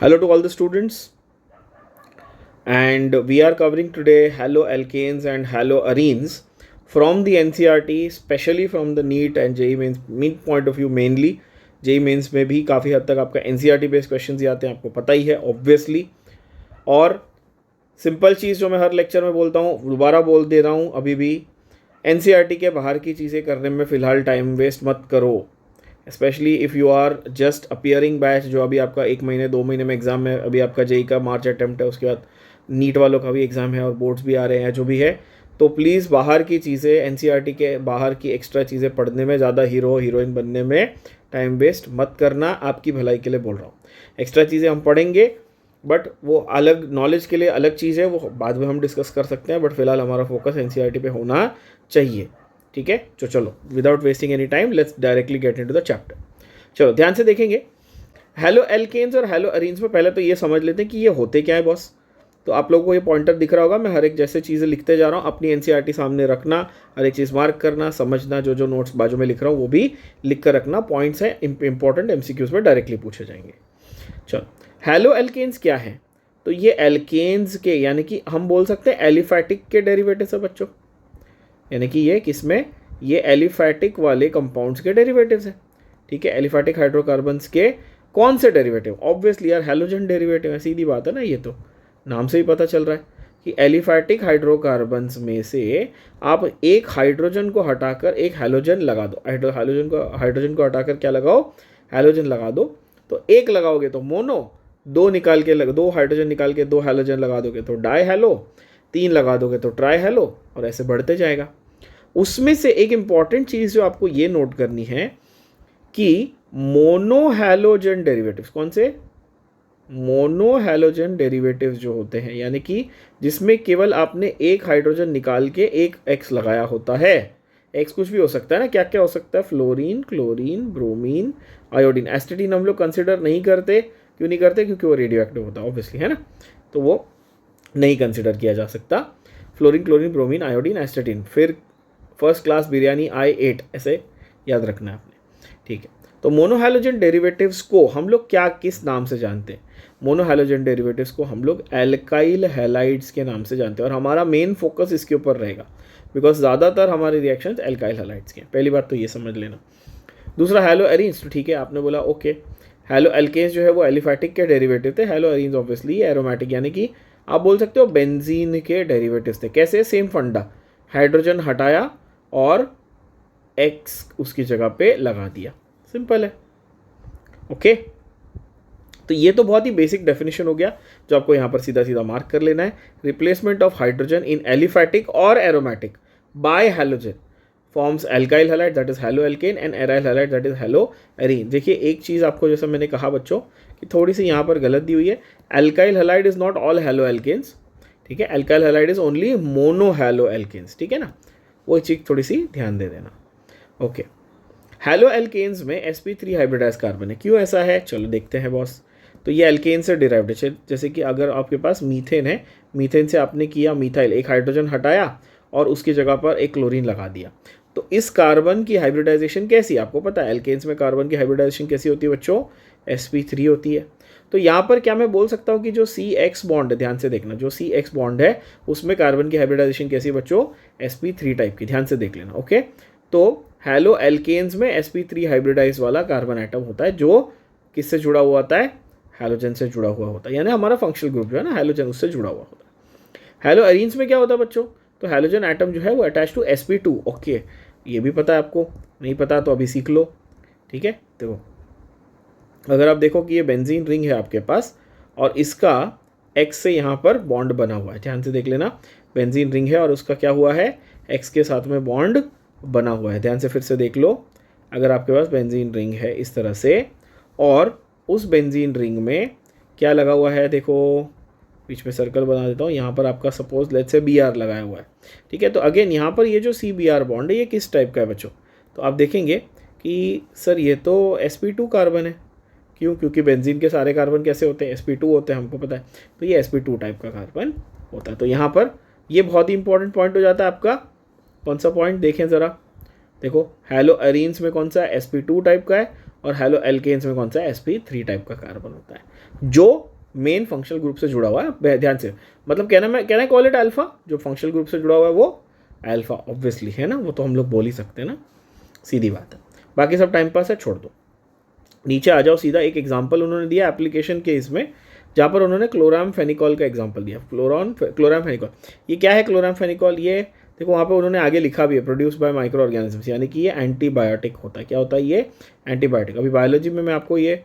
Hello to all the students, and we are covering today haloalkanes and haloarenes from the NCERT, especially from the NEET and JEE mains point of view mainly. JEE mains में भी काफ़ी हद तक आपका NCERT based question ही आते हैं, आपको पता ही है ऑब्वियसली। और सिंपल चीज़ जो मैं हर लेक्चर में बोलता हूँ, दोबारा बोल दे रहा हूँ अभी भी, NCERT के बाहर की चीज़ें करने में फ़िलहाल टाइम वेस्ट मत करो, specially if you are just appearing batch, जो अभी आपका 1 महीने 2 महीने में एग्ज़ाम है। अभी आपका जेई का मार्च अटैम्प्ट है, उसके बाद नीट वालों का भी एग्ज़ाम है और बोर्ड्स भी आ रहे हैं, जो भी है। तो प्लीज़ बाहर की चीज़ें, एनसीईआरटी के बाहर की एक्स्ट्रा चीज़ें पढ़ने में, ज़्यादा हीरो हीरोइन बनने में टाइम वेस्ट मत करना, आपकी भलाई के लिए बोल रहा हूँ। एक्स्ट्रा चीज़ें हम पढ़ेंगे, बट वो अलग नॉलेज के लिए अलग चीज़ है, वो बाद में हम डिस्कस कर सकते हैं, बट फिलहाल हमारा फोकस एनसीईआरटी पे होना चाहिए, ठीक है। तो चलो, without wasting any time, let's directly get into the chapter. चलो ध्यान से देखेंगे। हेलो एल्केन्स और हेलो अरीन्स में पहले तो ये समझ लेते हैं कि ये होते क्या है बॉस। तो आप लोगों को ये पॉइंटर दिख रहा होगा, मैं हर एक जैसे चीज़ें लिखते जा रहा हूँ, अपनी एनसीईआरटी सामने रखना, हर एक चीज़ मार्क करना, समझना, जो जो नोट्स बाजू में लिख रहा हूँ वो भी लिख कर रखना। पॉइंट्स हैं इंपॉर्टेंट, एमसीक्यूज में डायरेक्टली पूछे जाएंगे। चलो, हेलो एल्केन्स क्या है? तो ये एल्केन्स के, यानी कि हम बोल सकते हैं एलिफैटिक के डेरिवेटिव है बच्चों, यानी कि ये किसमें, ये एलिफैटिक वाले कंपाउंड्स के डेरिवेटिव्स हैं, ठीक है। एलिफैटिक हाइड्रोकार्बन्स के कौन से डेरिवेटिव? ऑब्वियसली यार हैलोजन डेरिवेटिव है, सीधी बात है ना, ये तो नाम से ही पता चल रहा है कि एलिफैटिक हाइड्रोकार्बन्स में से आप एक हाइड्रोजन को हटाकर एक हैलोजन लगा दो। हाइड्रोजन को हटाकर क्या लगाओ? हैलोजन लगा दो। तो एक लगाओगे तो मोनो, दो हाइड्रोजन निकाल के दो हैलोजन लगा दोगे तो डाई हैलो, तीन लगा दोगे तो ट्राई हैलो, और ऐसे बढ़ते जाएगा। उसमें से एक इंपॉर्टेंट चीज़ जो आपको ये नोट करनी है कि मोनोहैलोजन डेरिवेटिव्स, कौन से? मोनोहैलोजन डेरिवेटिव्स जो होते हैं, यानी कि जिसमें केवल आपने एक हाइड्रोजन निकाल के एक एक्स लगाया होता है। एक्स कुछ भी हो सकता है ना, क्या क्या हो सकता है? Fluorine, chlorine, bromine, iodine. Astatine हम लोग कंसिडर नहीं करते, क्यों नहीं करते? क्योंकि वो रेडियो एक्टिव होता है ऑब्वियसली, है ना, तो वो नहीं कंसिडर किया जा सकता। Fluorine, chlorine, bromine, iodine, एस्टेटीन। फिर फर्स्ट क्लास बिरयानी I8, ऐसे याद रखना है आपने, ठीक है। तो मोनोहैलोजन डेरिवेटिव्स को हम लोग क्या, किस नाम से जानते हैं? मोनोहैलोजन डेरिवेटिव्स को हम लोग एल्काइल हैलाइड्स के नाम से जानते हैं, और हमारा मेन फोकस इसके ऊपर रहेगा, बिकॉज ज़्यादातर हमारे रिएक्शंस एल्काइल हैलाइड्स के। पहली बात तो ये समझ लेना। दूसरा हैलो एरीन्स, तो ठीक है, आपने बोला ओके। हैलो एल्केन्स जो है वो एलिफैटिक के डेरिवेटिव थे, हैलो एरीन्स ऑब्वियसली एरोमेटिक, यानी कि आप बोल सकते हो बेंजीन के डेरिवेटिव्स थे। कैसे? सेम फंडा, हाइड्रोजन हटाया और एक्स उसकी जगह पे लगा दिया, सिंपल है, ओके। तो ये तो बहुत ही बेसिक डेफिनेशन हो गया, जो आपको यहाँ पर सीधा सीधा मार्क कर लेना है। Replacement of hydrogen in aliphatic और aromatic by halogen forms alkyl halide, that is halo alkane, and aryl halide, that is halo arene. देखिए एक चीज़ आपको, जैसा मैंने कहा बच्चों, कि थोड़ी सी यहाँ पर गलत दी हुई है। Alkyl halide is not all halo alkanes, ठीक है। Alkyl halide is only mono halo alkanes, ठीक है ना, वो चीज़ थोड़ी सी ध्यान दे देना, ओके। हैलो एल्केन्स में sp3 हाइब्रिडाइज कार्बन है। क्यों ऐसा है? चलो देखते हैं बॉस। तो ये एल्केन से डिराइव्ड है, जैसे कि अगर आपके पास मीथेन है, मीथेन से आपने किया मिथाइल, एक हाइड्रोजन हटाया और उसकी जगह पर एक क्लोरीन लगा दिया। तो इस कार्बन की हाइब्रिडाइजेशन कैसी, आपको पता है एल्केन्स में कार्बन की हाइब्रिडाइजेशन कैसी होती है बच्चों? sp3 होती है। तो यहाँ पर क्या मैं बोल सकता हूँ कि जो CX बॉन्ड है, ध्यान से देखना, जो CX बॉन्ड है उसमें कार्बन की हाइब्रिडाइजेशन कैसी है बच्चों? sp3 टाइप की, ध्यान से देख लेना, ओके। तो हैलो एल्केन्स में sp3 हाइब्रिडाइज वाला कार्बन आइटम होता है, जो किससे जुड़ा हुआ होता है? हैलोजन से जुड़ा हुआ होता है, यानी हमारा फंक्शनल ग्रुप जो है ना, हैलोजन, उससे जुड़ा हुआ होता है। हैलो एरीन्स में क्या होता है बच्चों? तो हैलोजन आइटम जो है वो अटैच टू sp2, ओके। ये भी पता है आपको? नहीं पता तो अभी सीख लो, ठीक है। तो अगर आप देखो कि ये बेंजीन रिंग है आपके पास, और इसका X से यहाँ पर बॉन्ड बना हुआ है, ध्यान से देख लेना। बेंजीन रिंग है और उसका क्या हुआ है? X के साथ में बॉन्ड बना हुआ है, ध्यान से फिर से देख लो। अगर आपके पास बेंजीन रिंग है इस तरह से, और उस बेंजीन रिंग में क्या लगा हुआ है, देखो बीच में सर्कल बना देता हूँ, यहाँ पर आपका सपोज लेट्स से Br लगाया हुआ है, ठीक है। तो अगेन यहाँ पर ये जो CBr बॉन्ड है, ये किस टाइप का है बच्चों? तो आप देखेंगे कि सर ये तो sp2 कार्बन है। क्यों? क्योंकि बेंजीन के सारे कार्बन कैसे होते हैं? sp2 होते हैं, हमको पता है। तो ये sp2 टाइप का कार्बन होता है। तो यहाँ पर ये बहुत ही इंपॉर्टेंट पॉइंट हो जाता है आपका। कौन सा पॉइंट देखें ज़रा, देखो हैलो एरीन्स में कौन सा sp2 टाइप का है, और हैलो एल्केन्स में कौन सा sp3 टाइप का कार्बन होता है, जो मेन फंक्शनल ग्रुप से जुड़ा हुआ है, ध्यान से, मतलब कहना कॉल इट अल्फा, जो फंक्शनल ग्रुप से जुड़ा हुआ है वो अल्फा ऑब्वियसली है ना, वो तो हम लोग बोल ही सकते हैं ना, सीधी बात है। बाकी सब टाइम पास है, छोड़ दो। नीचे आ जाओ सीधा, एक एग्जांपल उन्होंने दिया एप्लीकेशन के इसमें, जहाँ पर उन्होंने क्लोरामफेनिकॉल का एग्जांपल दिया। क्लोरामफेनिकॉल, ये क्या है क्लोरामफेनिकॉल? ये देखो वहाँ पे उन्होंने आगे लिखा भी है, प्रोड्यूस बाय माइक्रो ऑर्गेनिजम्स, यानी कि ये एंटीबायोटिक होता है। क्या होता है ये? एंटीबायोटिक। अभी बायोलॉजी में मैं आपको ये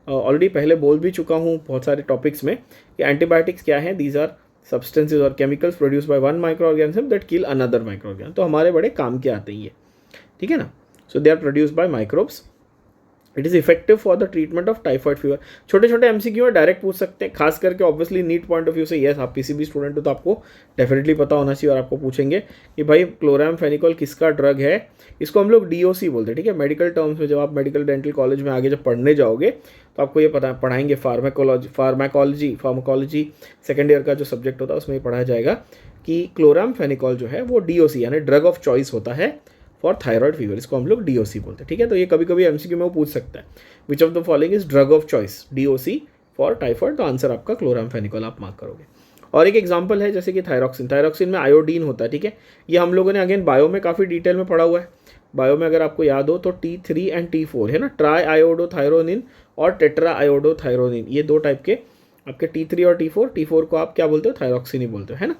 ऑलरेडी पहले बोल भी चुका हूँ बहुत सारे टॉपिक्स में कि एंटीबायोटिक्स क्या है, दीज आर सब्सटेंसेज और chemicals produce by one micro organism that kill another micro organism. तो हमारे बड़े काम के आते हैं ये, ठीक है ना। So they are produce by microbes. It is effective for the treatment of typhoid fever. छोटे छोटे एमसीक्यू में डायरेक्ट पूछ सकते हैं, खास करके obviously NEET point of view से। यस, आप पीसीबी स्टूडेंट हो तो आपको डेफिनेटली पता होना चाहिए, और आपको पूछेंगे कि भाई क्लोरामफेनिकॉल किसका ड्रग है। इसको हम लोग डीओसी बोलते हैं, ठीक है। मेडिकल टर्म्स में जब आप मेडिकल डेंटल कॉलेज में आगे जब पढ़ने जाओगे तो आपको ये पढ़ाएंगे फार्माकोलॉजी सेकेंड ईयर का जो सब्जेक्ट होता है उसमें ये पढ़ाया जाएगा कि क्लोरामफेनिकॉल जो है वो डीओसी यानी ड्रग ऑफ चॉइस होता है फॉर थायराइड फीवर। इसको हम लोग डीओसी बोलते हैं, ठीक है। तो ये कभी कभी एमसीक्यू में वो पूछ सकता है, which of the following is drug of choice, DOC for typhoid. तो आंसर आपका क्लोरामफेनिकॉल आप मार्क करोगे। और एक एग्जांपल है जैसे कि थायरॉक्सिन। थायरॉक्सिन में आयोडीन होता है, ठीक है। ये हम लोगों ने अगेन बायो में काफ़ी डिटेल में पढ़ा हुआ है। बायो में अगर आपको याद हो तो T3 एंड T4 है ना, ट्राई आयोडोथायरोनिन और टेट्रा आयोडोथायरोनिन, ये दो टाइप के आपके T3 और T4 को आप क्या बोलते हो? थायरॉक्सिन ही बोलते हो, है ना।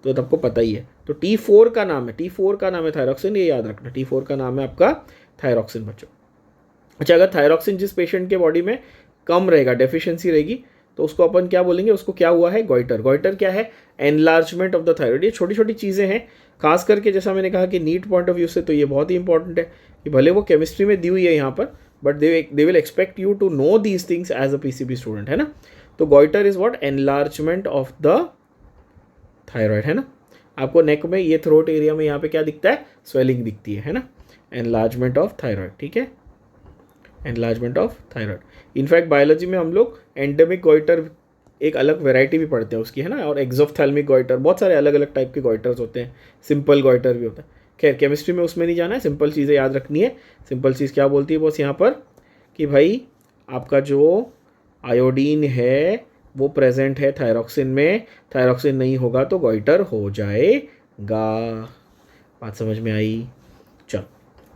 तो आपको पता ही है। तो T4 का नाम है थायरॉक्सिन, ये याद रखना। T4 का नाम है आपका थायरॉक्सिन बच्चों। अच्छा, अगर थायरॉक्सिन जिस पेशेंट के बॉडी में कम रहेगा, डेफिशिएंसी रहेगी, तो उसको अपन क्या बोलेंगे? उसको क्या हुआ है? गॉइटर। गॉइटर क्या है? Enlargement of the thyroid. ये छोटी छोटी चीज़ें हैं, खास करके जैसा मैंने कहा कि नीट पॉइंट ऑफ व्यू से तो ये बहुत ही इंपॉर्टेंट है कि भले वो केमिस्ट्री में दी हुई है यहाँ पर, but they will expect you to know these things as a PCB student, है ना। तो goitre is what? Enlargement of the thyroid, है ना। आपको नेक में ये थ्रोट एरिया में यहाँ पे क्या दिखता है? स्वेलिंग दिखती है ना। एनलार्जमेंट ऑफ थायराइड, ठीक है, enlargement of thyroid. In fact biology में हम लोग एंडेमिक गॉइटर एक अलग वैरायटी भी पढ़ते हैं उसकी, है ना, और एक्सोफ्थैल्मिक गॉइटर, बहुत सारे अलग अलग टाइप के गॉइटर्स होते हैं। सिंपल गॉइटर भी होता है। खैर केमिस्ट्री में उसमें नहीं जाना है, सिंपल चीज़ें याद रखनी है। सिंपल चीज़ क्या बोलती है बॉस यहाँ पर कि भाई आपका जो आयोडीन है वो प्रेजेंट है थायरॉक्सिन में, थायरॉक्सिन नहीं होगा तो गॉइटर हो जाएगा। बात समझ में आई? चलो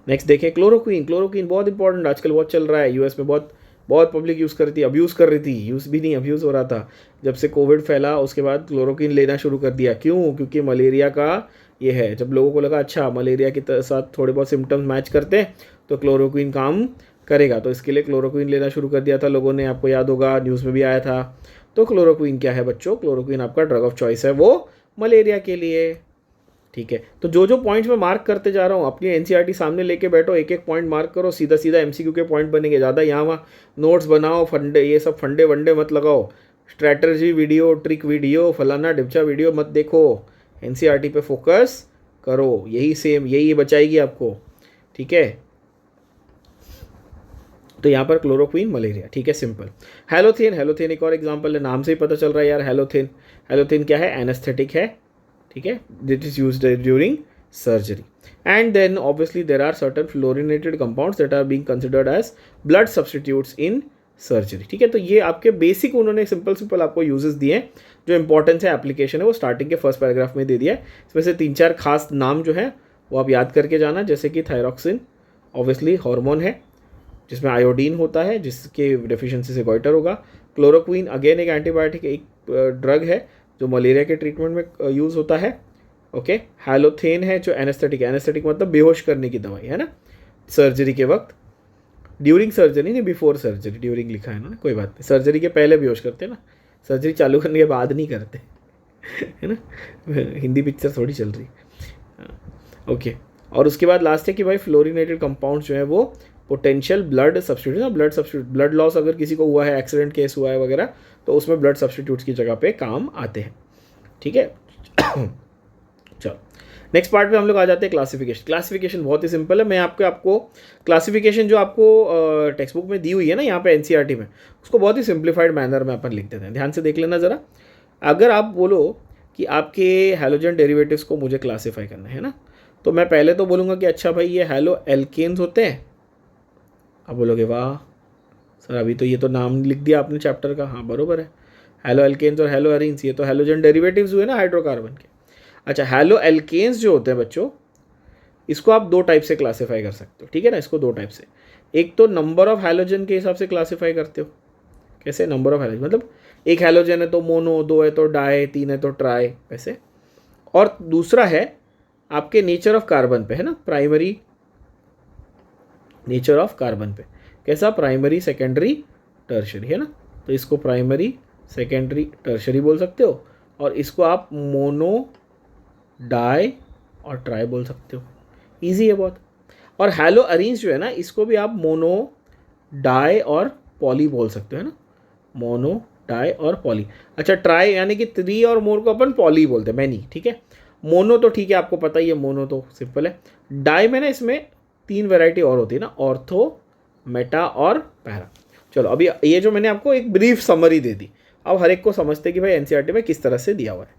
नेक्स्ट देखें, क्लोरोक्वीन। क्लोरोक्वीन बहुत इंपॉर्टेंट, आजकल बहुत चल रहा है, यूएस में बहुत बहुत पब्लिक यूज़ करती है, अब्यूज़ कर रही थी, यूज़ भी नहीं अब्यूज़ हो रहा था। जब से कोविड फैला उसके बाद क्लोरोक्वीन लेना शुरू कर दिया। क्यों? क्योंकि मलेरिया का ये है, जब लोगों को लगा अच्छा मलेरिया के साथ थोड़े बहुत सिम्टम्स मैच करते हैं तो क्लोरोक्वीन काम करेगा, तो इसके लिए क्लोरोक्वीन लेना शुरू कर दिया था लोगों ने। आपको याद होगा न्यूज़ में भी आया था। तो क्लोरोक्वीन क्या है बच्चों? क्लोरोक्वीन आपका ड्रग ऑफ चॉइस है वो मलेरिया के लिए, ठीक है। तो जो जो पॉइंट्स मैं मार्क करते जा रहा हूँ, अपनी एनसीईआरटी सामने लेके बैठो, एक एक पॉइंट मार्क करो, सीधा सीधा एमसीक्यू के पॉइंट बनेंगे। ज़्यादा यहाँ वहाँ नोट्स बनाओ, फंडे ये सब फंडे वंडे मत लगाओ, स्ट्रैटर्जी वीडियो, ट्रिक वीडियो, फलाना डिप्चा वीडियो मत देखो, एनसीईआरटी पे फोकस करो। यही बचाएगी आपको, ठीक है। तो यहाँ पर क्लोरोक्वीन मलेरिया, ठीक है, सिंपल। हेलोथेन एक और एग्जांपल है, नाम से ही पता चल रहा है यार। हेलोथेन क्या है? एनेस्थेटिक है, ठीक है। This is used during surgery. And then obviously there are certain fluorinated compounds that are being considered as blood substitutes in surgery, ठीक है। तो ये आपके बेसिक उन्होंने सिंपल आपको यूजेस दिए हैं। जो इंपॉर्टेंस है एप्लीकेशन है वो स्टार्टिंग के फर्स्ट पैराग्राफ में दे दिया है। इसमें से 3-4 खास नाम जो है वो आप याद करके जाना, जैसे कि थायरॉक्सिन ऑब्वियसली हार्मोन है जिसमें आयोडीन होता है, जिसके डेफिशिएंसी से गॉइटर होगा। क्लोरोक्वीन अगेन एक एंटीबायोटिक, एक ड्रग है जो मलेरिया के ट्रीटमेंट में यूज़ होता है, ओके। हेलोथेन है जो एनेस्थेटिक मतलब बेहोश करने की दवाई, है ना, सर्जरी के वक्त। ड्यूरिंग सर्जरी नहीं, बिफोर सर्जरी, ड्यूरिंग लिखा है ना, कोई बात नहीं। सर्जरी के पहले बेहोश करते हैं ना, सर्जरी चालू करने के बाद नहीं करते, है ना। हिंदी पिक्चर थोड़ी चल रही, ओके। और उसके बाद लास्ट है कि भाई फ्लोरिनेटेड कंपाउंड्स जो है वो potential blood substitute, blood loss अगर किसी को हुआ है, एक्सीडेंट केस हुआ है वगैरह, तो उसमें ब्लड सब्स्टिट्यूट्स की जगह पे काम आते हैं, ठीक है। चलो नेक्स्ट पार्ट पे हम लोग आ जाते हैं क्लासिफिकेशन बहुत ही सिंपल है। मैं आपको क्लासिफिकेशन जो आपको टेक्स्ट बुक में दी हुई है ना यहाँ पे एनसीईआरटी में, उसको बहुत ही सिंप्लीफाइड मैनर में अपन लिख देते हैं। ध्यान से देख लेना ज़रा। अगर आप बोलो कि आपके हैलोजन डेरिवेटिव्स को मुझे क्लासीफाई करना है ना, तो मैं पहले तो बोलूँगा कि अच्छा भाई ये हैलो एल्केन्स होते हैं। अब बोलोगे वाह सर अभी तो ये तो नाम लिख दिया आपने चैप्टर का, हाँ बरोबर है। हैलो एल्केन्स और हैलो एरीन्स, ये तो हैलोजन डेरिवेटिव्स हुए ना हाइड्रोकार्बन के। अच्छा, हैलो एल्केन्स जो होते हैं बच्चों, इसको आप दो टाइप से क्लासीफाई कर सकते हो, ठीक है ना, इसको दो टाइप से। एक तो नंबर ऑफ हैलोजन के हिसाब से क्लासीफाई करते हो। कैसे? नंबर ऑफ हैलोजन मतलब एक हैलोजन है तो मोनो, दो है तो डाई, तीन है तो ट्राई, वैसे। और दूसरा है आपके नेचर ऑफ कार्बन पे, है ना, प्राइमरी नेचर ऑफ कार्बन पे। कैसा? प्राइमरी, सेकेंडरी, टर्शरी, है ना। तो इसको प्राइमरी, सेकेंडरी, टर्शरी बोल सकते हो, और इसको आप मोनो, डाई और ट्राई बोल सकते हो। इजी है बहुत। और हैलो अरेंज जो है ना, इसको भी आप मोनो, डाई और पॉली बोल सकते हो, है ना, मोनो, डाई और पॉली। अच्छा, ट्राई यानी कि 3 और मोर को अपन पॉली बोलते हैं, मैनी, ठीक है। मोनो तो ठीक है, आपको पता ही है, मोनो तो सिंपल है। डाई में ना इसमें 3 वैरायटी और होती है ना, ऑर्थो, मेटा और पैरा। चलो, अभी ये जो मैंने आपको एक ब्रीफ समरी दे दी, अब हर एक को समझते कि भाई एनसीईआरटी में किस तरह से दिया हुआ है।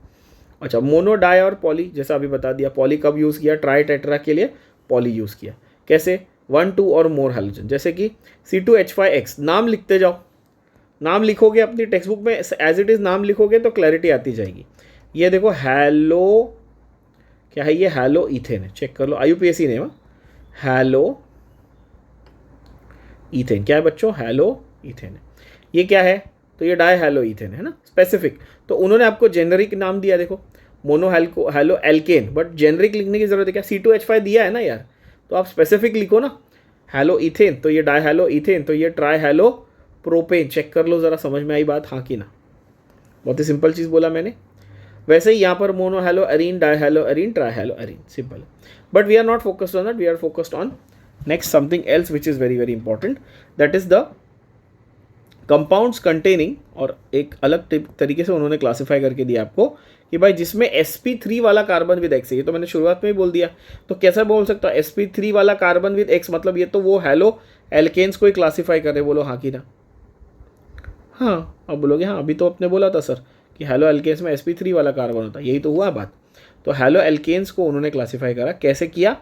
अच्छा, मोनो, डाई और पॉली, जैसा अभी बता दिया। पॉली कब यूज़ किया? ट्राई टेट्रा के लिए पॉली यूज़ किया। कैसे? 1, 2 और मोर हैलोजन, जैसे कि C2H5X। नाम लिखते जाओ, नाम लिखोगे अपनी टेक्स्ट बुक में एज इट इज़ नाम लिखोगे तो क्लैरिटी आती जाएगी। ये देखो हैलो, क्या है ये? हैलो इथेन है, चेक कर लो, IUPAC नेम, हैलो इथेन। क्या है बच्चों? हैलो इथेन है। ये क्या है? तो ये डाई हैलो इथेन है ना, स्पेसिफिक। तो उन्होंने आपको जेनरिक नाम दिया, देखो mono halo alkane, but generic लिखने की जरूरत है क्या? C2H5 दिया है ना यार, तो आप स्पेसिफिक लिखो ना, हैलो इथेन, तो ये डाई हैलो इथेन, तो ये ट्राई हैलो प्रोपेन। चेक कर लो ज़रा, समझ में आई बात, हाँ कि ना? बहुत ही सिंपल चीज़ बोला मैंने। वैसे ही यहाँ पर mono halo arene, di halo arene, tri halo arene, simple है। But we are not focused on that, we are focused on next something else which is very very important, that is the compounds containing. और एक अलग तरीके से उन्होंने classify करके दिया आपको कि भाई जिसमें sp3 वाला कार्बन विद एक्स है। ये तो मैंने शुरुआत में ही बोल दिया, तो कैसा बोल सकता है sp3 वाला कार्बन विद एक्स? मतलब ये तो वो हैलो एल्केन्स को ही क्लासीफाई कर रहे। बोलो हाँ कि ना? हाँ, अब बोलोगे हाँ, अभी तो आपने बोला था सर कि हैलो एल्केन्स में sp3 वाला कार्बन होता है, यही तो हुआ बात। तो हैलो एल्केन्स को उन्होंने क्लासीफाई करा। कैसे किया?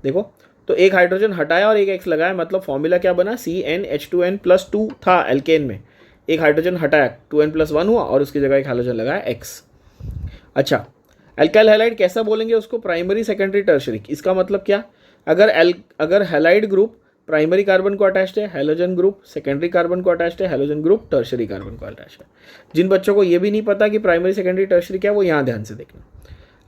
देखो, तो एक हाइड्रोजन हटाया और एक एक्स लगाया, मतलब फॉर्मूला क्या बना? CnH2n+2 था एल्केन में, एक हाइड्रोजन हटाया, 2n+1 हुआ, और उसकी जगह एक हाइड्रोजन लगाया एक्स। अच्छा, एल्काइल हैलाइड कैसा बोलेंगे उसको? Primary, secondary, tertiary. इसका मतलब क्या? अगर हैलाइड ग्रुप प्राइमरी कार्बन को अटैच्ड है, हैलोजन ग्रुप सेकेंडरी कार्बन को अटैच्ड है, हैलोजन ग्रुप टर्शरी कार्बन को अटैच्ड है। जिन बच्चों को ये भी नहीं पता कि प्राइमरी, सेकेंडरी, टर्शरी क्या है, वो यहाँ ध्यान से देखना।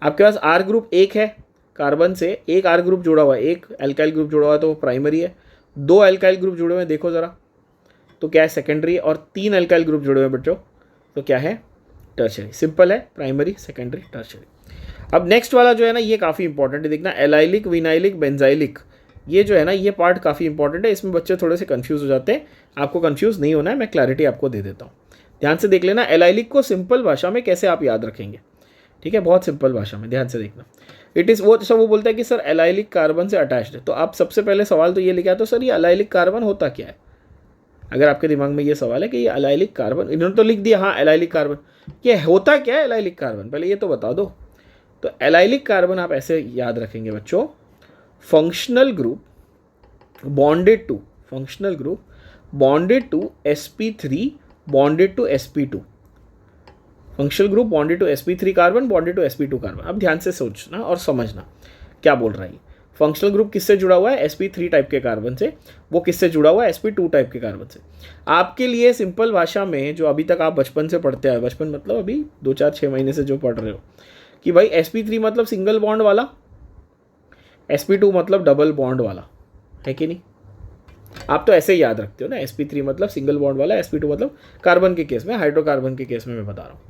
आपके पास आर ग्रुप एक है कार्बन से, एक आर ग्रुप जुड़ा हुआ है, एक एल्काइल ग्रुप जुड़ा हुआ है, तो वो प्राइमरी है। 2 एल्काइल ग्रुप जुड़े हुए हैं, देखो ज़रा, तो क्या है? सेकेंडरी। और 3 एल्काइल ग्रुप जुड़े हुए हैं बच्चों, तो क्या है? टर्शरी। सिंपल है, प्राइमरी, सेकेंडरी, टर्शरी। अब नेक्स्ट वाला जो है ना, ये काफ़ी इंपॉर्टेंट है, देखना, एलाइलिक, विनाइलिक, बेंजाइलिक। ये जो है ना, ये पार्ट काफ़ी इंपॉर्टेंट है, इसमें बच्चे थोड़े से कंफ्यूज हो जाते हैं। आपको कंफ्यूज नहीं होना है, मैं क्लैरिटी आपको दे देता हूँ, ध्यान से देख लेना। एलाइलिक को सिंपल भाषा में कैसे आप याद रखेंगे, ठीक है, बहुत सिंपल भाषा में, ध्यान से देखना। इट इज़ वो सब वो बोलता है कि सर एलाइलिक कार्बन से अटैच्ड है, तो आप सबसे पहले सवाल तो ये लिखा तो सर ये एलाइलिक कार्बन होता क्या है? अगर आपके दिमाग में ये सवाल है कि ये एलाइलिक कार्बन, इन्होंने तो लिख दिया हाँ एलाइलिक कार्बन, ये होता क्या है एलाइलिक कार्बन, पहले ये तो बता दो। तो एलाइलिक कार्बन आप ऐसे याद रखेंगे बच्चों, functional group bonded to, functional group bonded to sp3 bonded to sp2, functional group bonded to sp3 carbon bonded to sp2 carbon. अब ध्यान से सोचना और समझना क्या बोल रहा है। फंक्शनल ग्रुप किससे जुड़ा हुआ है? sp3 टाइप के कार्बन से। वो किससे जुड़ा हुआ है? sp2 टाइप के कार्बन से। आपके लिए सिंपल भाषा में, जो अभी तक आप बचपन से पढ़ते आए, बचपन मतलब अभी 2-4-6 महीने से जो पढ़ रहे हो, कि भाई sp3 मतलब सिंगल बॉन्ड वाला, sp2 मतलब डबल बॉन्ड वाला, है कि नहीं? आप तो ऐसे ही याद रखते हो ना, sp3 मतलब सिंगल बॉन्ड वाला, sp2 मतलब कार्बन के केस में, हाइड्रोकार्बन के केस में मैं बता रहा हूँ,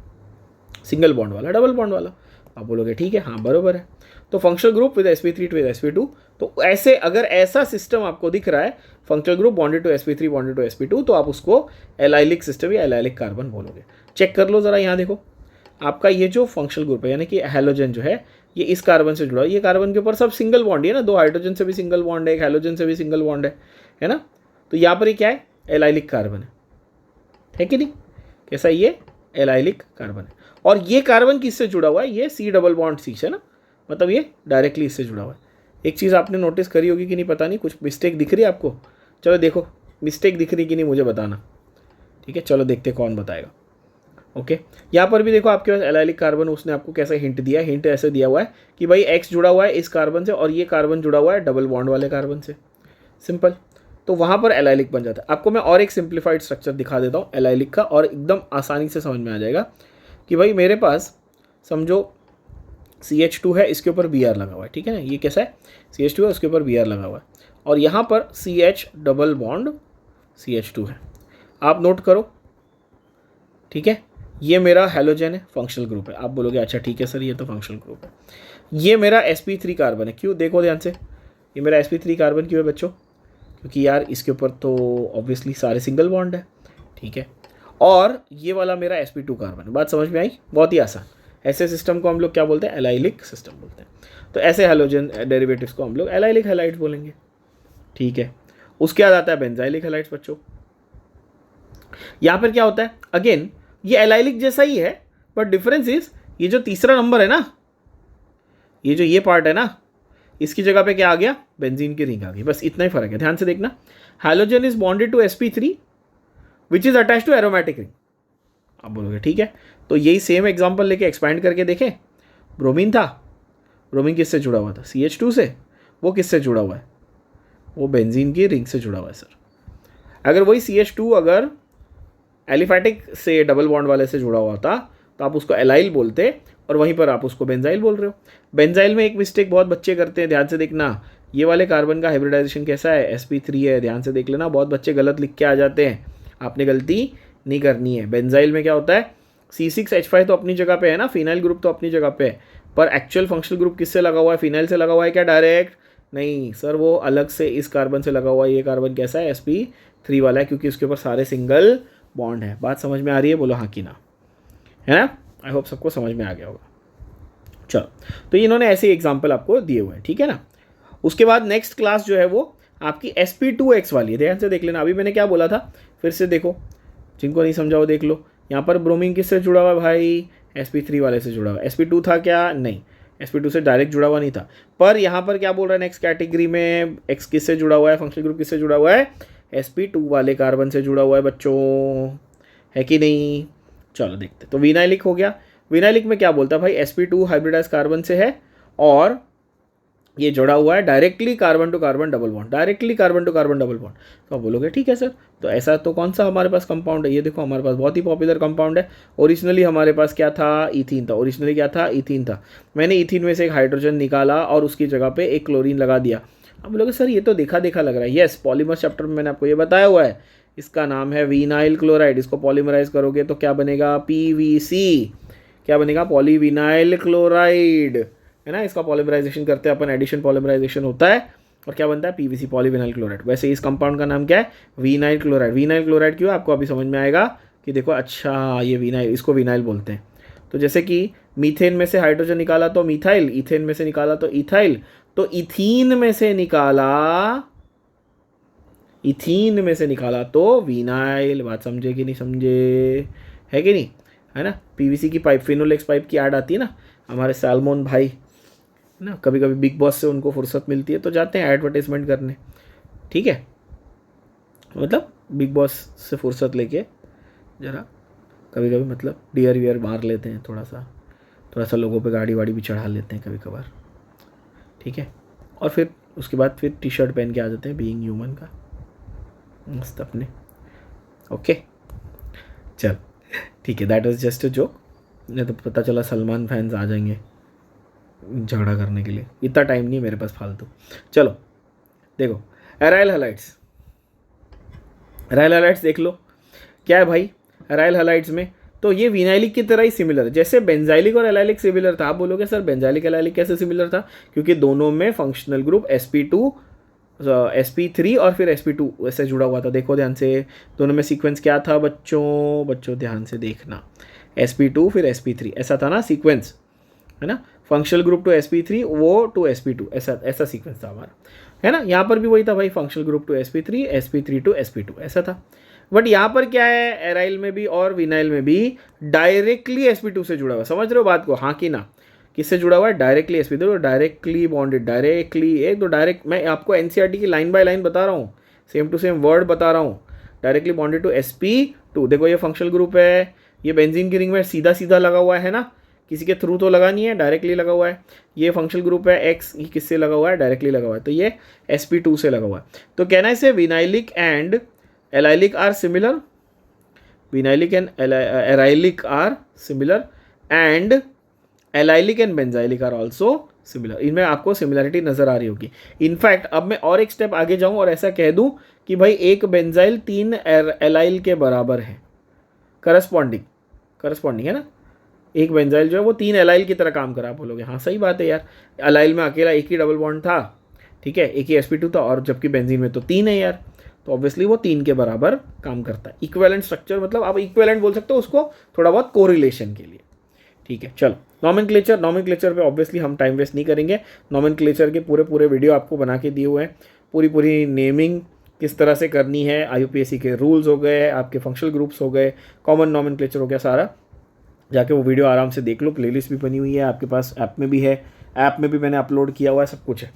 सिंगल बॉन्ड वाला, डबल बॉन्ड वाला। आप बोलोगे ठीक है, हाँ बरोबर है। तो functional group with sp3 to sp2, तो ऐसे अगर ऐसा सिस्टम आपको दिख रहा है, functional group bonded to sp3 bonded to sp2, तो आप उसको एलाइलिक सिस्टम या एलाइलिक कार्बन बोलोगे। चेक कर लो ज़रा, यहाँ देखो, आपका ये जो फंक्शनल ग्रुप है, यानी कि हैलोजन जो है, ये इस कार्बन से जुड़ा है, ये कार्बन के ऊपर सब सिंगल बॉन्ड ही है ना, 2 हाइड्रोजन से भी सिंगल बॉन्ड है, एक हैलोजन से भी सिंगल बॉन्ड है ना। तो यहाँ पर ये क्या है? एलाइलिक कार्बन है कि नहीं? कैसा? ये एलाइलिक कार्बन है। और ये कार्बन किससे जुड़ा हुआ है? ये C डबल बॉन्ड C है ना, मतलब ये डायरेक्टली इससे जुड़ा हुआ है। एक चीज़ आपने नोटिस करी होगी कि नहीं पता नहीं, कुछ मिस्टेक दिख रही है आपको? चलो देखो, मिस्टेक दिख रही कि नहीं मुझे बताना, ठीक है? चलो देखते कौन बताएगा। ओके, यहाँ पर भी देखो आपके पास एलाइलिक कार्बन, उसने आपको कैसा हिंट दिया है, हिंट ऐसे दिया हुआ है कि भाई X जुड़ा हुआ है इस कार्बन से और ये कार्बन जुड़ा हुआ है डबल बॉन्ड वाले कार्बन से, सिंपल। तो वहाँ पर एलाइलिक बन जाता है। आपको मैं और एक सिंप्लीफाइड स्ट्रक्चर दिखा देता हूँ एलाइलिक का, और एकदम आसानी से समझ में आ जाएगा कि भाई मेरे पास समझो CH2 है, इसके ऊपर Br लगा हुआ है, ठीक है ना, ये कैसा है, CH2 है, उसके ऊपर Br लगा हुआ है, और यहाँ पर CH डबल बॉन्ड CH2 है। आप नोट करो, ठीक है, ये मेरा हैलोजन है, फंक्शनल ग्रुप है। आप बोलोगे अच्छा ठीक है सर ये तो फंक्शनल ग्रुप है। ये मेरा sp3 कार्बन है, क्यों, देखो ध्यान से, ये मेरा sp3 कार्बन क्यों है बच्चों, क्योंकि यार इसके ऊपर तो ऑब्वियसली सारे सिंगल बॉन्ड है, ठीक है। और ये वाला मेरा sp2 कार्बन है। बात समझ में आई, बहुत ही आसान। ऐसे सिस्टम को हम लोग क्या बोलते हैं, एलाइलिक सिस्टम बोलते हैं। तो ऐसे हैलोजन डेरिवेटिव्स को हम लोग एलाइलिक हैलाइड्स बोलेंगे, ठीक है। उसके बाद आता है बेंजाइलिक हैलाइड्स बच्चों। यहाँ पर क्या होता है, अगेन ये एलाइलिक जैसा ही है, बट डिफरेंस इज ये जो तीसरा नंबर है ना, ये जो ये पार्ट है ना, इसकी जगह पे क्या आ गया, बेंजीन की रिंग आ गई, बस इतना ही फर्क है। ध्यान से देखना, halogen is bonded to sp3 which is attach to aromatic ring. आप बोलोगे ठीक है, तो यही सेम एग्जांपल लेके एक्सपैंड करके देखें। ब्रोमीन था, ब्रोमीन किससे जुड़ा हुआ था, CH2 से, वो किससे जुड़ा हुआ है, वो बेंजीन की रिंग से जुड़ा हुआ है सर। अगर वही CH2 अगर एलिफैटिक से डबल बॉन्ड वाले से जुड़ा हुआ था तो आप उसको एलाइल बोलते, और वहीं पर आप उसको बेंजाइल बोल रहे हो। बेंजाइल में एक मिस्टेक बहुत बच्चे करते हैं, ध्यान से देखना, ये वाले कार्बन का हाइब्रिडाइजेशन कैसा है, sp3 है, ध्यान से देख लेना, बहुत बच्चे गलत लिख के आ जाते हैं, आपने गलती नहीं करनी है। बेंजाइल में क्या होता है, C6H5 तो अपनी जगह पे है ना, फिनाइल ग्रुप तो अपनी जगह पे है, पर एक्चुअल फंक्शनल ग्रुप किससे लगा हुआ है, फिनाइल से लगा हुआ है क्या डायरेक्ट, नहीं सर, वो अलग से इस कार्बन से लगा हुआ है। ये कार्बन कैसा है, sp3 वाला है, क्योंकि उसके ऊपर सारे सिंगल बॉन्ड है। बात समझ में आ रही है, बोलो हाँ कि ना, है ना, आई होप सबको समझ में आ गया होगा। चलो, तो इन्होंने ऐसे एग्जाम्पल आपको दिए हुए हैं, ठीक है ना। उसके बाद नेक्स्ट क्लास जो है वो आपकी sp2x वाली है, ध्यान से देख लेना। अभी मैंने क्या बोला था, फिर से देखो, जिनको नहीं समझा वो देख लो। यहाँ पर ब्रोमीन किससे जुड़ा हुआ है भाई, sp3 वाले से जुड़ा हुआ है। sp2 था क्या, नहीं, sp2 से डायरेक्ट जुड़ा हुआ नहीं था। पर यहाँ पर क्या बोल रहा है, नेक्स्ट कैटेगरी में x किससे जुड़ा हुआ है, फंक्शनल ग्रुप किससे जुड़ा हुआ है, sp2 वाले कार्बन से जुड़ा हुआ है बच्चों, है कि नहीं। चलो देखते, तो विनाइलिक हो गया। विनाइलिक में क्या बोलता है भाई, sp2 हाइब्रिडाइज कार्बन से है और ये जुड़ा हुआ है directly carbon to carbon double bond, directly carbon to carbon double bond. तो आप बोलोगे ठीक है सर, तो ऐसा तो कौन सा हमारे पास कंपाउंड है, ये देखो हमारे पास बहुत ही पॉपुलर कंपाउंड है। ओरिजिनली हमारे पास क्या था, ईथीन था, ओरिजिनली क्या था, ईथीन था। मैंने ईथीन में से एक हाइड्रोजन निकाला और उसकी जगह पे एक क्लोरीन लगा दिया। अब बोलोगे सर ये तो देखा देखा लग रहा है। यस, पॉलीमर चैप्टर में मैंने आपको ये बताया हुआ है, इसका नाम है विनाइल क्लोराइड। इसको पॉलीमराइज करोगे तो क्या बनेगा, PVC, क्या बनेगा, पॉलीविनाइल क्लोराइड, है ना। इसका पॉलीमराइजेशन करते हैं अपन, एडिशन पॉलीमराइजेशन होता है, और क्या बनता है, PVC, पॉलीविनाइल क्लोराइड। वैसे इस कंपाउंड का नाम क्या है, विनाइल क्लोराइड। विनाइल क्लोराइड क्यों, आपको अभी समझ में आएगा कि देखो, अच्छा ये विनाइल, इसको विनाइल बोलते हैं। तो जैसे कि मीथेन में से हाइड्रोजन निकाला तो मिथाइल, इथेन में से निकाला तो इथाइल, तो इथीन में से निकाला, इथीन में से निकाला तो विनाइल। बात समझे कि नहीं समझे, है कि नहीं, है ना। PVC की पाइप, फिनोलेक्स पाइप की ऐड आती है ना, हमारे सैल्मोन भाई ना, कभी कभी बिग बॉस से उनको फुर्सत मिलती है तो जाते हैं एडवर्टाइजमेंट करने, ठीक है, मतलब बिग बॉस से फुर्सत लेके ज़रा कभी कभी मतलब डियर वियर मार लेते हैं, थोड़ा सा लोगों पे गाड़ी वाड़ी भी चढ़ा लेते हैं कभी कभार, ठीक है। और फिर उसके बाद फिर T-शर्ट पहन के आ जाते हैं, बीइंग ह्यूमन का मस्त अपने, ओके। चल ठीक है, that was just a joke. नहीं तो पता चला सलमान फैंस आ जाएंगे झगड़ा करने के लिए, इतना टाइम नहीं मेरे पास फालतू। चलो देखो, एराइल हैलाइड्स, एराइल हैलाइड्स देख लो क्या है भाई। एराइल हैलाइड्स में तो ये विनाइलिक की तरह ही सिमिलर है, जैसे बेंजाइलिक और एलाइलिक सिमिलर था। आप बोलोगे सर बेंजाइलिक एलाइलिक कैसे सिमिलर था, क्योंकि दोनों में फंक्शनल ग्रुप sp2 sp3 और फिर sp2 वैसे जुड़ा हुआ था। देखो ध्यान से, दोनों में सीक्वेंस क्या था बच्चों ध्यान से देखना, sp2 फिर sp3, ऐसा था ना सीक्वेंस, है ना। फंक्शनल ग्रुप टू sp3 वो टू sp2, ऐसा सीक्वेंस था हमारा, है ना। यहाँ पर भी वही था भाई, functional group to sp3 to sp2, ऐसा था। बट यहाँ पर क्या है, एराइल में भी और विनाइल में भी डायरेक्टली sp2 से जुड़ा हुआ, समझ रहे हो बात को, हाँ कि ना। किससे जुड़ा हुआ है, directly sp2, directly bonded, directly, एक तो डायरेक्ट, मैं आपको NCERT की लाइन बाय लाइन बता रहा हूँ, सेम टू सेम वर्ड बता रहा हूँ। डायरेक्टली बॉन्डेड टू sp2, देखो ये फंक्शनल ग्रुप है, ये बेंजीन की रिंग में सीधा सीधा लगा हुआ है ना, किसी के थ्रू तो लगा नहीं है, डायरेक्टली लगा हुआ है। ये फंक्शनल ग्रुप है एक्स, ये किससे लगा हुआ है, डायरेक्टली लगा हुआ है, तो ये sp2 से लगा हुआ है। तो कहना है से vinylic and allylic are similar, vinylic and arylic are similar and allylic and benzylic are also similar. इनमें आपको सिमिलरिटी नजर आ रही होगी। इनफैक्ट अब मैं और एक स्टेप आगे जाऊं और ऐसा कह दूं कि भाई एक बेंजाइल 3 एलाइल के बराबर है, करस्पॉन्डिंग है ना। एक बेंजाइल जो है वो 3 एलाइल की तरह काम करा, आप बोलोगे हाँ सही बात है यार, एलाइल में अकेला एक ही डबल बॉन्ड था, ठीक है, एक ही sp2 था, और जबकि बेंजीन में तो 3 है यार, तो ऑब्वियसली वो 3 के बराबर काम करता है। इक्विवेलेंट स्ट्रक्चर मतलब आप इक्विवेलेंट बोल सकते हो उसको थोड़ा बहुत कोरिलेशन के लिए, ठीक है। चलो नॉमेनक्लेचर पे ऑब्वियसली हम टाइम वेस्ट नहीं करेंगे। नॉमेनक्लेचर के पूरे वीडियो आपको बना के दिए हुए हैं, पूरी नेमिंग किस तरह से करनी है, IUPAC के रूल्स हो गए, आपके फंक्शनल ग्रुप्स हो गए, कॉमन नॉमेनक्लेचर हो गया, सारा जाके वो वीडियो आराम से देख लो। प्लेलिस्ट भी बनी हुई है आपके पास, ऐप में भी है, ऐप में भी मैंने अपलोड किया हुआ है, सब कुछ है,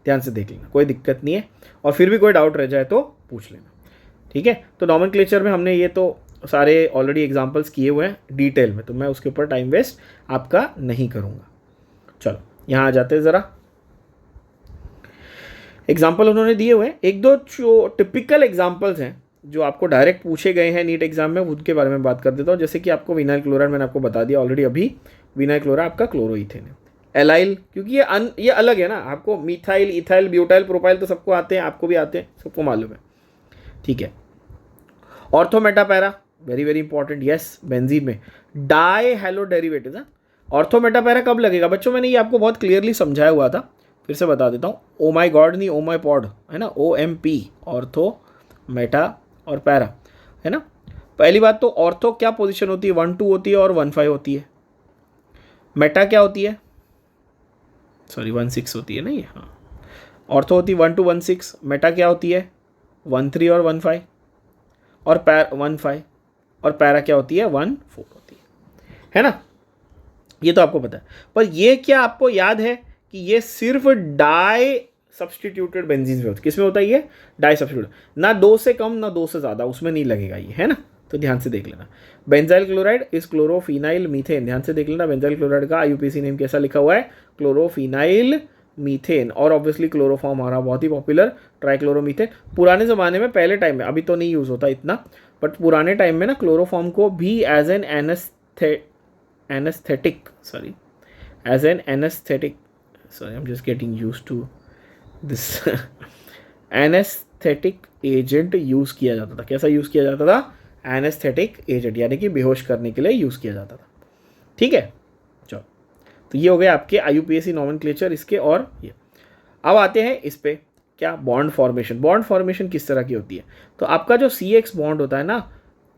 ध्यान से देख लेना, कोई दिक्कत नहीं है। और फिर भी कोई डाउट रह जाए तो पूछ लेना, ठीक है। तो नॉमेनक्लेचर में हमने ये तो सारे ऑलरेडी एग्जांपल्स किए हुए हैं डिटेल में, तो मैं उसके ऊपर टाइम वेस्ट आपका नहीं करूँगा। चलो यहाँ आ जाते हैं ज़रा, एग्जाम्पल उन्होंने दिए हुए हैं, एक दो जो टिपिकल एग्जाम्पल्स हैं जो आपको डायरेक्ट पूछे गए हैं नीट एग्जाम में, उनके बारे में बात कर देता हूँ। जैसे कि आपको विनाइल क्लोराइड मैंने आपको बता दिया ऑलरेडी अभी, विनाइल क्लोराइड आपका क्लोरोइथेन है। एलाइल क्योंकि ये अलग है ना, आपको मिथाइल, इथाइल, ब्यूटाइल, प्रोपाइल तो सबको आते हैं, आपको भी आते हैं, सबको मालूम है, ठीक है। Ortho meta para very very important, yes, benzene में डाई हैलो डेरिवेटिव है। ऑर्थोमेटापैरा कब लगेगा बच्चों, मैंने ये आपको बहुत क्लियरली समझाया हुआ था, फिर से बता देता हूँ। ओ माई गॉड नहीं, ओ माई पॉड है ना, OMP, ऑर्थो, मेटा और पैरा है ना। पहली बात तो ऑर्थो क्या पोजीशन होती है, 1 2 होती है और 1 5 होती है। मेटा क्या होती है, सॉरी 1 6 होती है ना ये, हाँ। ऑर्थो होती है 1 2 1 6, मेटा क्या होती है 1 3 और 1 5, और 1 5, और पैरा क्या होती है 1 4 होती है ना। ये तो आपको पता है, पर ये क्या आपको याद है कि ये सिर्फ डाई सब्सटीट्यूटेड बेंजीन में होता है। किसमें होता है ये, डाई सब्सटीट्यूट, ना 2 से कम ना 2 से ज़्यादा, उसमें नहीं लगेगा ये, है ना। तो ध्यान से देख लेना, बेंजाइल क्लोराइड इस क्लोरोफिनाइल मीथेन, ध्यान से देख लेना बेंजाइल क्लोराइड का IUPAC नेम कैसा लिखा हुआ है, क्लोरोफिनाइल मीथेन। और ऑब्वियसली क्लोरोफॉर्म हमारा बहुत ही पॉपुलर ट्राइक्लोरोमीथेन। पुराने ज़माने में, पहले टाइम में, अभी तो नहीं यूज़ होता इतना, बट पुराने टाइम में ना क्लोरोफॉर्म को भी as an anaesthetic, sorry I'm just getting used to this anaesthetic agent use किया जाता था। कैसा यूज़ किया जाता था, एनेस्थेटिक एजेंट, यानी कि बेहोश करने के लिए यूज़ किया जाता था, ठीक है। चलो, तो ये हो गए आपके IUPAC नॉमेनक्लेचर इसके। और ये अब आते हैं इस पे, क्या, बॉन्ड फॉर्मेशन किस तरह की होती है। तो आपका जो CX बॉन्ड होता है ना,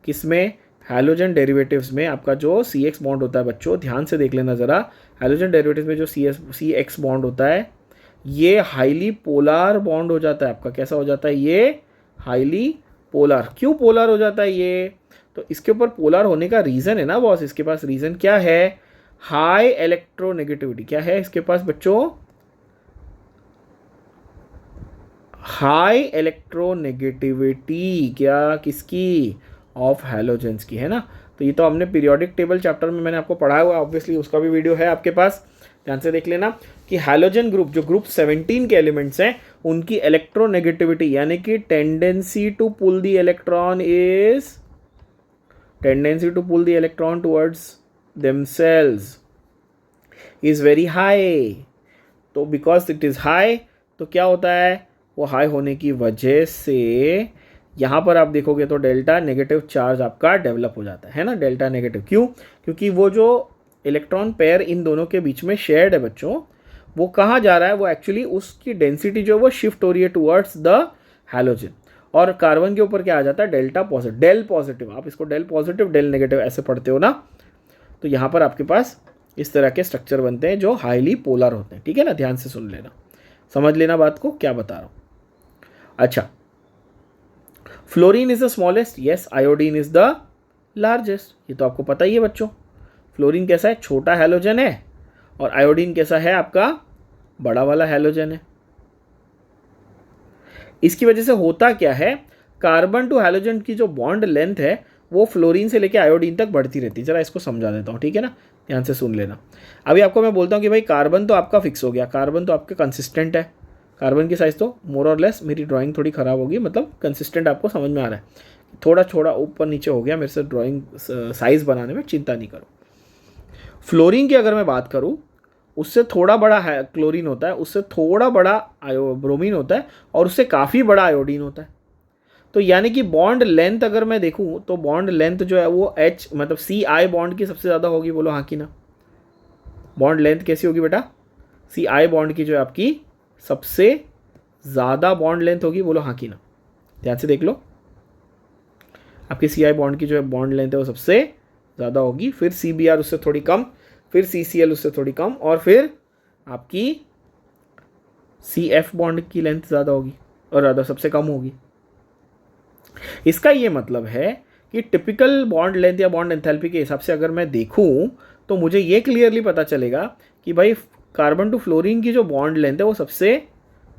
किसमें, हैलोजन डेरिवेटिव्स में आपका जो CX बॉन्ड होता है बच्चों, ध्यान से देख लेना ज़रा, हैलोजन डेरिवेटिव्स में जो CX बॉन्ड होता है, ये हाईली पोलर बॉन्ड हो जाता है आपका। कैसा हो जाता है ये, हाईली पोलर। क्यों पोलर हो जाता है ये, तो इसके ऊपर पोलर होने का रीज़न है ना बॉस, इसके पास रीज़न क्या है, हाई इलेक्ट्रोनेगेटिविटी। क्या है इसके पास बच्चों, हाई इलेक्ट्रोनेगेटिविटी, क्या, किसकी, ऑफ हैलोजेंस की, है ना। तो ये तो हमने पीरियोडिक टेबल चैप्टर में मैंने आपको पढ़ाया हुआ, ऑब्वियसली उसका भी वीडियो है आपके पास, ध्यान से देख लेना कि हैलोजन ग्रुप, जो ग्रुप 17 के एलिमेंट्स हैं, उनकी इलेक्ट्रोनेगेटिविटी यानी कि tendency to pull the electron towards themselves is very high. तो बिकॉज इट इज़ हाई, तो क्या होता है, वो हाई होने की वजह से यहाँ पर आप देखोगे तो डेल्टा नेगेटिव चार्ज आपका डेवलप हो जाता है ना, डेल्टा नेगेटिव। क्यों, क्योंकि वो जो इलेक्ट्रॉन पेयर इन दोनों के बीच में शेयर्ड है बच्चों, वो कहाँ जा रहा है, वो एक्चुअली उसकी डेंसिटी जो है वो शिफ्ट हो रही है टुवर्ड्स द हैलोजन। और कार्बन के ऊपर क्या आ जाता है, डेल्टा पॉजिटिव, डेल पॉजिटिव, आप इसको डेल पॉजिटिव डेल नेगेटिव ऐसे पढ़ते हो ना। तो यहाँ पर आपके पास इस तरह के स्ट्रक्चर बनते हैं जो हाईली पोलर होते हैं, ठीक है ना। ध्यान से सुन लेना, समझ लेना बात को, क्या बता रहा हूँ। अच्छा, fluorine is the smallest, yes, iodine is the largest, ये तो आपको पता ही है बच्चों। फ्लोरीन कैसा है, छोटा हैलोजन है, और आयोडीन कैसा है आपका, बड़ा वाला हैलोजन है। इसकी वजह से होता क्या है, कार्बन टू हैलोजन की जो बॉन्ड लेंथ है वो फ्लोरीन से लेके आयोडीन तक बढ़ती रहती है। ज़रा इसको समझा देता हूँ, ठीक है ना, ध्यान से सुन लेना। अभी आपको मैं बोलता हूँ कि भाई कार्बन तो आपका फिक्स हो गया, कार्बन तो आपका कंसिस्टेंट है, कार्बन की साइज़ तो मोर और लेस, मेरी ड्राइंग थोड़ी ख़राब होगी, मतलब कंसिस्टेंट आपको समझ में आ रहा है, थोड़ा थोड़ा ऊपर नीचे हो गया मेरे से ड्राइंग साइज़ बनाने में, चिंता नहीं करो। फ्लोरीन की अगर मैं बात करूँ, उससे थोड़ा बड़ा है क्लोरीन होता है, उससे थोड़ा बड़ा ब्रोमीन होता है, और उससे काफ़ी बड़ा आयोडीन होता है। तो यानी कि बॉन्ड लेंथ अगर मैं देखूं तो बॉन्ड लेंथ जो है वो H मतलब CI बॉन्ड की सबसे ज़्यादा होगी, बोलो हाँ कि ना। बॉन्ड लेंथ कैसी होगी बेटा, CI बॉन्ड की जो है आपकी सबसे ज़्यादा बॉन्ड लेंथ होगी, बोलो हाँ कि ना। ध्यान से देख लो, आपकी CI बॉन्ड की जो है बॉन्ड लेंथ है वो सबसे ज़्यादा होगी, फिर CBr उससे थोड़ी कम, फिर CCl उससे थोड़ी कम, और फिर आपकी CF बॉन्ड की लेंथ ज़्यादा होगी और ज़्यादा सबसे कम होगी। इसका ये मतलब है कि टिपिकल बॉन्ड लेंथ या बॉन्ड एंथैल्पी के हिसाब से अगर मैं देखूं तो मुझे ये क्लियरली पता चलेगा कि भाई कार्बन टू फ्लोरीन की जो बॉन्ड लेंथ है वो सबसे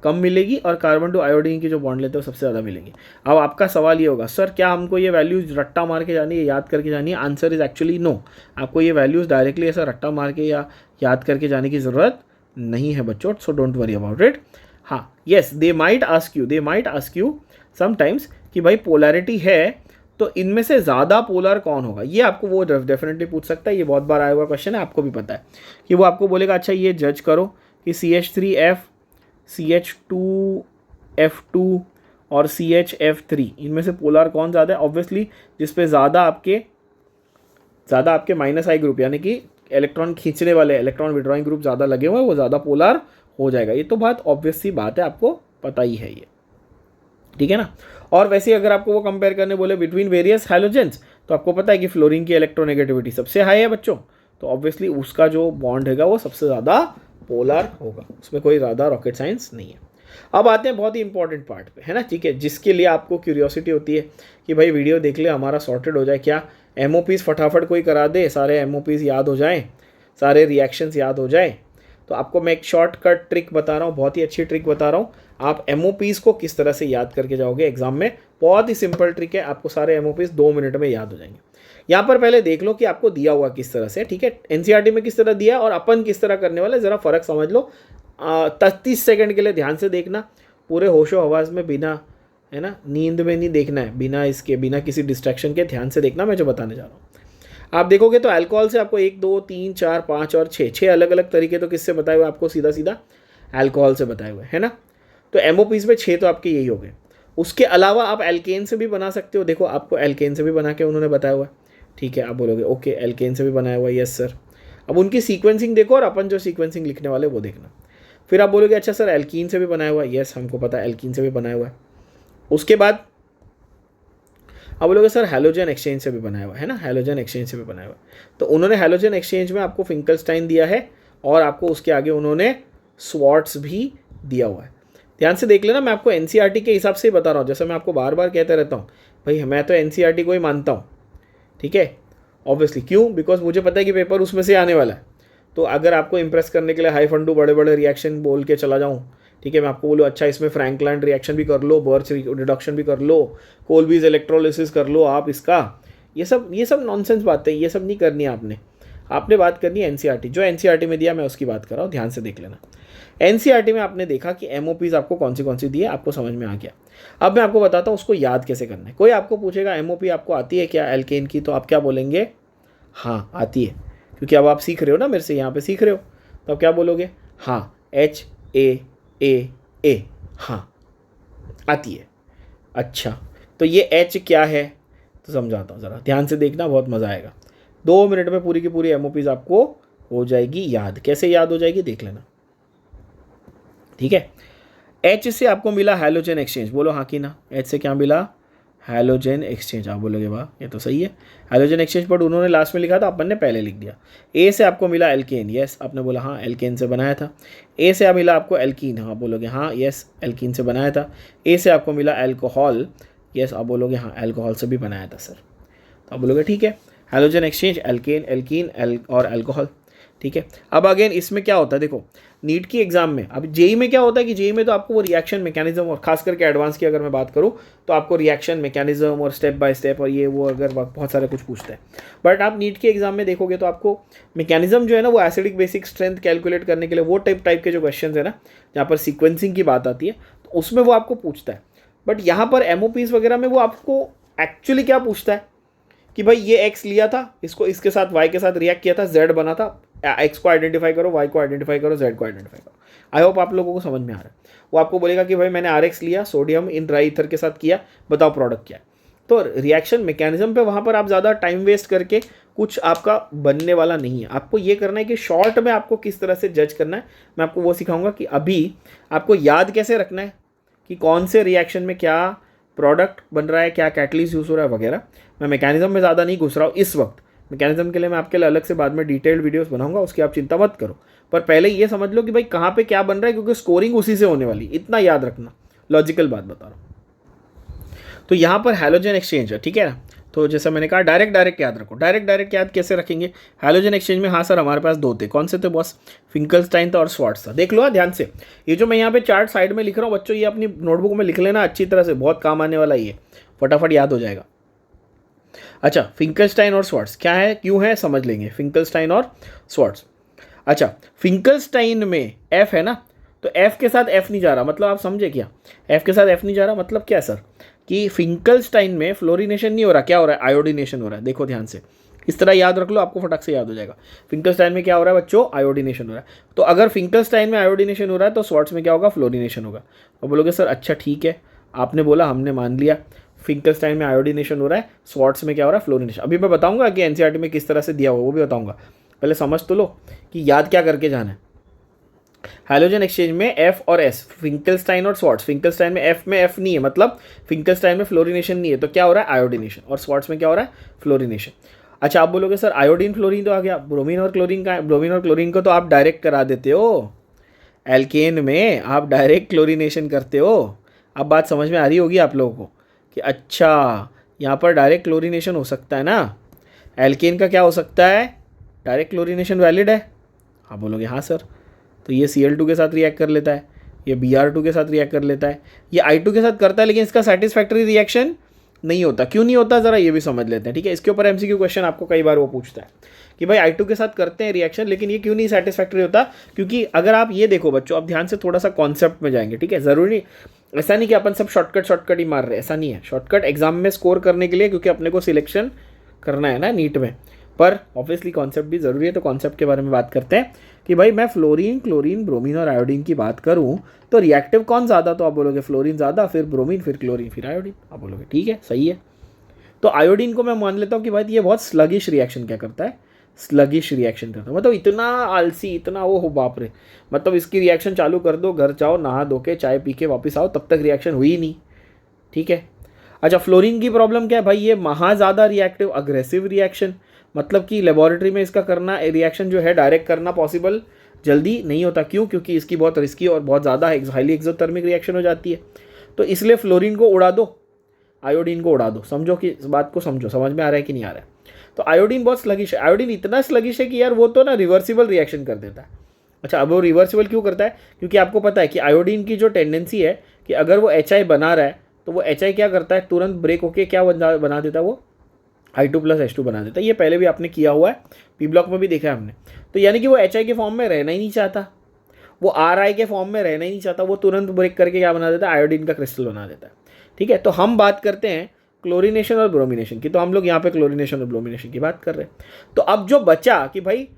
कम मिलेगी और कार्बन टू आयोडीन की जो बॉन्ड लेंथ है वो सबसे ज़्यादा मिलेगी। अब आपका सवाल ये होगा, सर क्या हमको ये वैल्यूज़ रट्टा मार के जानी है, याद करके जानी है? Answer is actually no. आपको ये वैल्यूज़ डायरेक्टली ऐसा रट्टा मार के या याद करके जाने की ज़रूरत नहीं है बच्चों, so don't worry about it. हाँ, yes, they might ask you sometimes कि भाई पोलैरिटी है तो इनमें से ज़्यादा पोलर कौन होगा, ये आपको वो डेफिनेटली पूछ सकता है। ये बहुत बार आया हुआ क्वेश्चन है, आपको भी पता है कि वो आपको बोलेगा अच्छा ये जज करो कि CH3F, CH2F2 और CHF3 इनमें से पोलर कौन ज़्यादा है। ऑब्वियसली जिस पे ज़्यादा आपके -I ग्रुप यानी कि इलेक्ट्रॉन खींचने वाले, इलेक्ट्रॉन विड्रॉइंग ग्रुप ज़्यादा लगे हुए हैं, वो ज़्यादा पोलर हो जाएगा। ये तो बात ऑब्वियस सी बात है, आपको पता ही है ये, ठीक है ना। और वैसे ही अगर आपको वो कंपेयर करने बोले बिटवीन वेरियस हैलोजेंस, तो आपको पता है कि फ्लोरीन की इलेक्ट्रोनेगेटिविटी सबसे हाई है बच्चों, तो ऑब्वियसली उसका जो बॉन्ड हैगा वो सबसे ज़्यादा पोलर होगा, उसमें कोई ज़्यादा रॉकेट साइंस नहीं है। अब आते हैं बहुत ही इंपॉर्टेंट पार्ट पे, है ना, ठीक है, जिसके लिए आपको क्यूरियोसिटी होती है कि भाई वीडियो देख ले हमारा सॉर्टेड हो जाए, क्या MOPs फटाफट कोई करा दे, सारे MOPs याद हो जाएँ, सारे रिएक्शंस याद हो जाए। तो आपको मैं एक शॉर्टकट ट्रिक बता रहा हूँ, बहुत ही अच्छी ट्रिक बता रहा हूँ। आप MOPs को किस तरह से याद करके जाओगे एग्जाम में, बहुत ही सिंपल ट्रिक है, आपको सारे MOPs 2 मिनट में याद हो जाएंगे। यहाँ पर पहले देख लो कि आपको दिया हुआ किस तरह से, ठीक है, NCERT में किस तरह दिया और अपन किस तरह करने वाले, ज़रा फ़र्क समझ लो। 30 सेकंड के लिए ध्यान से देखना, पूरे होशो हवास में, बिना, है ना, नींद में नहीं देखना है, बिना किसी डिस्ट्रैक्शन के ध्यान से देखना मैं जो बताने जा रहा हूँ। आप देखोगे तो अल्कोहल से आपको 1 2 3 4 5 और 6 अलग अलग तरीके तो किससे बताए हुए आपको, सीधा सीधा अल्कोहल से बताए हुए, है ना। तो MOPs में 6 तो आपके यही हो गए। उसके अलावा आप एल्केन से भी बना सकते हो, देखो आपको एल्केन से भी बना के उन्होंने बताया हुआ है, ठीक है। आप बोलोगे ओके एल्केन से भी बनाया हुआ है, यस सर। अब उनकी सीक्वेंसिंग देखो और अपन जो सीक्वेंसिंग लिखने वाले वो देखना। फिर आप बोलोगे अच्छा सर एल्कीन से भी बनाया हुआ है, यस हमको पता है एल्कीन से भी बनाया हुआ है। उसके बाद अब बोलोगे सर हैलोजन एक्सचेंज से भी बनाया हुआ है ना, हैलोजन एक्सचेंज से भी बनाया हुआ है। तो उन्होंने हैलोजन एक्सचेंज में आपको फिंकलस्टाइन दिया है और आपको उसके आगे उन्होंने स्वार्ट्स भी दिया हुआ है। ध्यान से देख लेना, मैं आपको NCERT के हिसाब से ही बता रहा हूँ, जैसे मैं आपको बार बार कहता रहता हूँ भाई मैं तो NCERT को ही मानता हूँ, ठीक है, ऑब्वियसली। क्यों? बिकॉज मुझे पता है कि पेपर उसमें से आने वाला है। तो अगर आपको इंप्रेस करने के लिए हाई फंडू बड़े बड़े रिएक्शन बोल के चला जाऊँ, ठीक है, मैं आपको बोलूँ अच्छा इसमें फ्रैंकलैंड रिएक्शन भी कर लो, बर्च रिडक्शन भी कर लो, कोल्बीज इलेक्ट्रोलिसिस कर लो आप इसका, ये सब नॉनसेंस बातें, ये सब नहीं करनी है आपने बात करनी है NCERT, जो NCERT में दिया मैं उसकी बात कर रहा हूँ, ध्यान से देख लेना। NCERT में आपने देखा कि MOPs आपको कौन सी दी है, आपको समझ में आ गया। अब मैं आपको बताता हूँ उसको याद कैसे करना है। कोई आपको पूछेगा MOP आपको आती है क्या एल्केन की, तो आप क्या बोलेंगे, हाँ आती है, क्योंकि अब आप सीख रहे हो ना मेरे से, यहाँ पे सीख रहे हो, तो आप क्या बोलोगे, हाँ HAA, हाँ आती है। अच्छा तो ये H क्या है, तो समझाता हूँ, ज़रा ध्यान से देखना, बहुत मज़ा आएगा। 2 मिनट में पूरी की पूरी MOPs आपको हो जाएगी याद। कैसे याद हो जाएगी देख लेना, ठीक है। H से आपको मिला हैलोजन एक्सचेंज, बोलो हाँ कि ना। H से क्या मिला, हैलोजन एक्सचेंज। आप बोलोगे वाह ये तो सही है, हैलोजन एक्सचेंज, बट उन्होंने लास्ट में लिखा था, अपन ने पहले लिख दिया। A से आपको मिला एल्केन, यस आपने बोला हाँ एल्केन से बनाया था। A से मिला आपको एल्कीन, हाँ बोलोगे हाँ यस एल्कीन से बनाया था। A से आपको मिला एल्कोहल, यस आप बोलोगे हाँ एल्कोहल से भी बनाया था सर। तो आप बोलोगे ठीक है, हैलोजन एक्सचेंज, एल्केन, एल्कीन और एल्कोहल। ठीक है। अब अगेन इसमें क्या होता है, देखो नीट की एग्जाम में, अब जेई में क्या होता है कि जेई में तो आपको वो रिएक्शन मैकेनिज्म, और खास करके एडवांस की अगर मैं बात करूँ तो आपको रिएक्शन मैकेनिज्म और स्टेप बाय स्टेप और ये वो अगर बहुत सारे कुछ पूछते हैं। बट आप नीट के एग्जाम में देखोगे तो आपको मैकेनिज्म जो है ना, वो एसिडिक बेसिक स्ट्रेंथ कैलकुलेट करने के लिए वो टाइप के जो क्वेश्चन है ना, जहाँ पर सीक्वेंसिंग की बात आती है, तो उसमें वो आपको पूछता है। बट यहाँ पर एमओपीज वगैरह में वो आपको एक्चुअली क्या पूछता है कि भाई ये एक्स लिया था, इसको इसके साथ वाई के साथ रिएक्ट किया था, जेड बना था, एक्स को आइडेंटिफाई करो, वाई को आइडेंटिफाई करो, जेड को आइडेंटिफाई करो। आई होप आप लोगों को समझ में आ रहा है। वो आपको बोलेगा कि भाई मैंने आर एक्स लिया, सोडियम इन ड्राई ईथर के साथ किया, बताओ प्रोडक्ट क्या है। तो रिएक्शन मैकेनिज्म पे वहाँ पर आप ज़्यादा टाइम वेस्ट करके कुछ आपका बनने वाला नहीं है। आपको ये करना है कि शॉर्ट में आपको किस तरह से जज करना है, मैं आपको वो सिखाऊंगा कि अभी आपको याद कैसे रखना है कि कौन से रिएक्शन में क्या प्रोडक्ट बन रहा है, क्या कैटलिस्ट यूज़ हो रहा है वगैरह। मैं मैकेनिज्म में ज़्यादा नहीं घुस रहा हूँ इस वक्त, मैकेनिज्म के लिए मैं आपके लिए अलग से बाद में डिटेल्ड वीडियोस बनाऊंगा, उसकी आप चिंता मत करो। पर पहले ये समझ लो कि भाई कहाँ पे क्या बन रहा है, क्योंकि स्कोरिंग उसी से होने वाली, इतना याद रखना, लॉजिकल बात बता रहा हूँ। तो यहाँ पर हैलोजन एक्सचेंज है, ठीक है ना। तो जैसा मैंने कहा डायरेक्ट याद रखो। डायरेक्ट याद कैसे रखेंगे हैलोजन एक्सचेंज में? हाँ सर हमारे पास दो थे। कौन से थे बॉस? फिंकलस्टाइन था और स्वार्ट्स था। देख लो ध्यान से, ये जो मैं यहाँ पे चार्ट साइड में लिख रहा हूँ बच्चों, ये अपनी नोटबुक में लिख लेना अच्छी तरह से, बहुत काम आने वाला ये, फटाफट याद हो जाएगा। अच्छा, फिंकलस्टाइन और स्वार्ट्स क्या है, क्यों है, समझ लेंगे। फिंकलस्टाइन और स्वार्ट्स, अच्छा फिंकलस्टाइन में एफ है ना, तो एफ के साथ एफ नहीं जा रहा, मतलब आप समझे क्या, एफ के साथ एफ नहीं जा रहा मतलब क्या सर, कि फिंकलस्टाइन में फ्लोरिनेशन नहीं हो रहा, क्या हो रहा है, आयोडीनेशन हो रहा है। देखो ध्यान से, इस तरह याद रख लो, आपको फटाक से याद हो जाएगा। फिंकलस्टाइन में क्या हो रहा है बच्चों, आयोडीनेशन हो रहा है। तो अगर फिंकलस्टाइन में आयोडीनेशन हो रहा है तो स्वार्ट्स में क्या होगा, फ्लोरिनेशन होगा। और बोलोगे सर अच्छा ठीक है, आपने बोला हमने मान लिया, फिंकलस्टाइन में आयोडीनेशन हो रहा है, स्वार्ट्स में क्या हो रहा है, फ्लोरिनेशन। अभी मैं बताऊंगा कि एनसीईआरटी में किस तरह से दिया हुआ वो भी बताऊंगा, पहले समझ तो लो कि याद क्या करके जाना है। हैलोजन एक्सचेंज में एफ और एस, फिंकलस्टाइन और स्वार्ट्स। फिंकलस्टाइन में एफ नहीं है, मतलब फिंकलस्टाइन में फ्लोरिनेशन नहीं है, तो क्या हो रहा है, आयोडीनेशन। और स्वार्ट्स में क्या हो रहा है, फ्लोरिनेशन। अच्छा आप बोलोगे सर आयोडीन फ्लोरीन तो आ गया, ब्रोमीन और क्लोरीन का, ब्रोमीन और क्लोरीन को तो आप डायरेक्ट करा देते हो, एल्केन में आप डायरेक्ट क्लोरीनेशन करते हो। अब बात समझ में आ रही होगी आप लोगों को कि अच्छा यहाँ पर डायरेक्ट क्लोरीनेशन हो सकता है ना, एल्केन का क्या हो सकता है, डायरेक्ट क्लोरीनेशन वैलिड है। आप बोलोगे हाँ सर, तो ये Cl2 के साथ रिएक्ट कर लेता है, ये Br2 के साथ रिएक्ट कर लेता है, ये I2 के साथ करता है, लेकिन इसका सेटिस्फैक्टरी रिएक्शन नहीं होता। क्यों नहीं होता ज़रा ये भी समझ लेते हैं, ठीक है। इसके ऊपर MCQ क्वेश्चन आपको कई बार वो पूछता है कि भाई I2 के साथ करते हैं रिएक्शन, लेकिन ये क्यों नहीं सेटिस्फैक्टरी होता। क्योंकि अगर आप ये देखो बच्चों, आप ध्यान से थोड़ा सा कॉन्सेप्ट में जाएंगे, ठीक है। ज़रूरी ऐसा नहीं कि अपन सब शॉर्टकट ही मार रहे हैं, ऐसा नहीं है। शॉर्टकट एग्जाम में स्कोर करने के लिए, क्योंकि अपने को सिलेक्शन करना है ना नीट में, पर ऑब्वियसली कॉन्सेप्ट भी ज़रूरी है। तो कॉन्सेप्ट के बारे में बात करते हैं कि भाई मैं फ्लोरीन, क्लोरीन, ब्रोमीन और आयोडीन की बात करूं तो रिएक्टिव कौन ज़्यादा, तो आप बोलोगे फ्लोरीन ज़्यादा, फिर ब्रोमीन, फिर क्लोरीन, फिर आयोडीन। आप बोलोगे ठीक है, सही है। तो आयोडीन को मैं मान लेता हूँ कि भाई ये बहुत स्लगिश रिएक्शन क्या करता है, स्लगिश रिएक्शन करता है, मतलब इतना आलसी, इतना वो हो बाप रे, मतलब इसकी रिएक्शन चालू कर दो, घर जाओ, नहा धो के चाय पी के वापस आओ, तब तक रिएक्शन हुई नहीं, ठीक है। अच्छा फ्लोरीन की प्रॉब्लम क्या है भाई, ये महा ज़्यादा रिएक्टिव, अग्रेसिव रिएक्शन, मतलब कि लेबोरेटरी में इसका करना रिएक्शन जो है डायरेक्ट करना पॉसिबल जल्दी नहीं होता। क्यों, क्योंकि इसकी बहुत रिस्की और बहुत ज़्यादा हाईली एक्सोथर्मिक रिएक्शन हो जाती है। तो इसलिए फ्लोरीन को उड़ा दो, आयोडीन को उड़ा दो। समझो कि इस बात को समझो, समझ में आ रहा है कि नहीं आ रहा है। तो आयोडीन बहुत स्लगिश है, आयोडीन इतना स्लगिश है कि यार वो तो ना रिवर्सिबल रिएक्शन कर देता है। अच्छा अब वो रिवर्सिबल क्यों करता है, क्योंकि आपको पता है कि आयोडीन की जो टेंडेंसी है कि अगर वो HI बना रहा है तो वो HI क्या करता है, तुरंत ब्रेक होके क्या बना देता है, वो I2+H2 बना देता है। ये पहले भी आपने किया हुआ है, पी ब्लॉक में भी देखा है हमने। तो यानी कि वो HI के फॉर्म में रहना ही नहीं चाहता, वो RI के फॉर्म में रहना ही नहीं चाहता, वो तुरंत ब्रेक करके क्या बना देता है, आयोडीन का क्रिस्टल बना देता है, ठीक है। तो हम बात करते हैं क्लोरीनेशन और ब्रोमिनेशन की, तो हम लोग यहाँ पे क्लोरीनेशन और ब्रोमिनेशन की बात कर रहे हैं। तो अब जो बचा कि भाई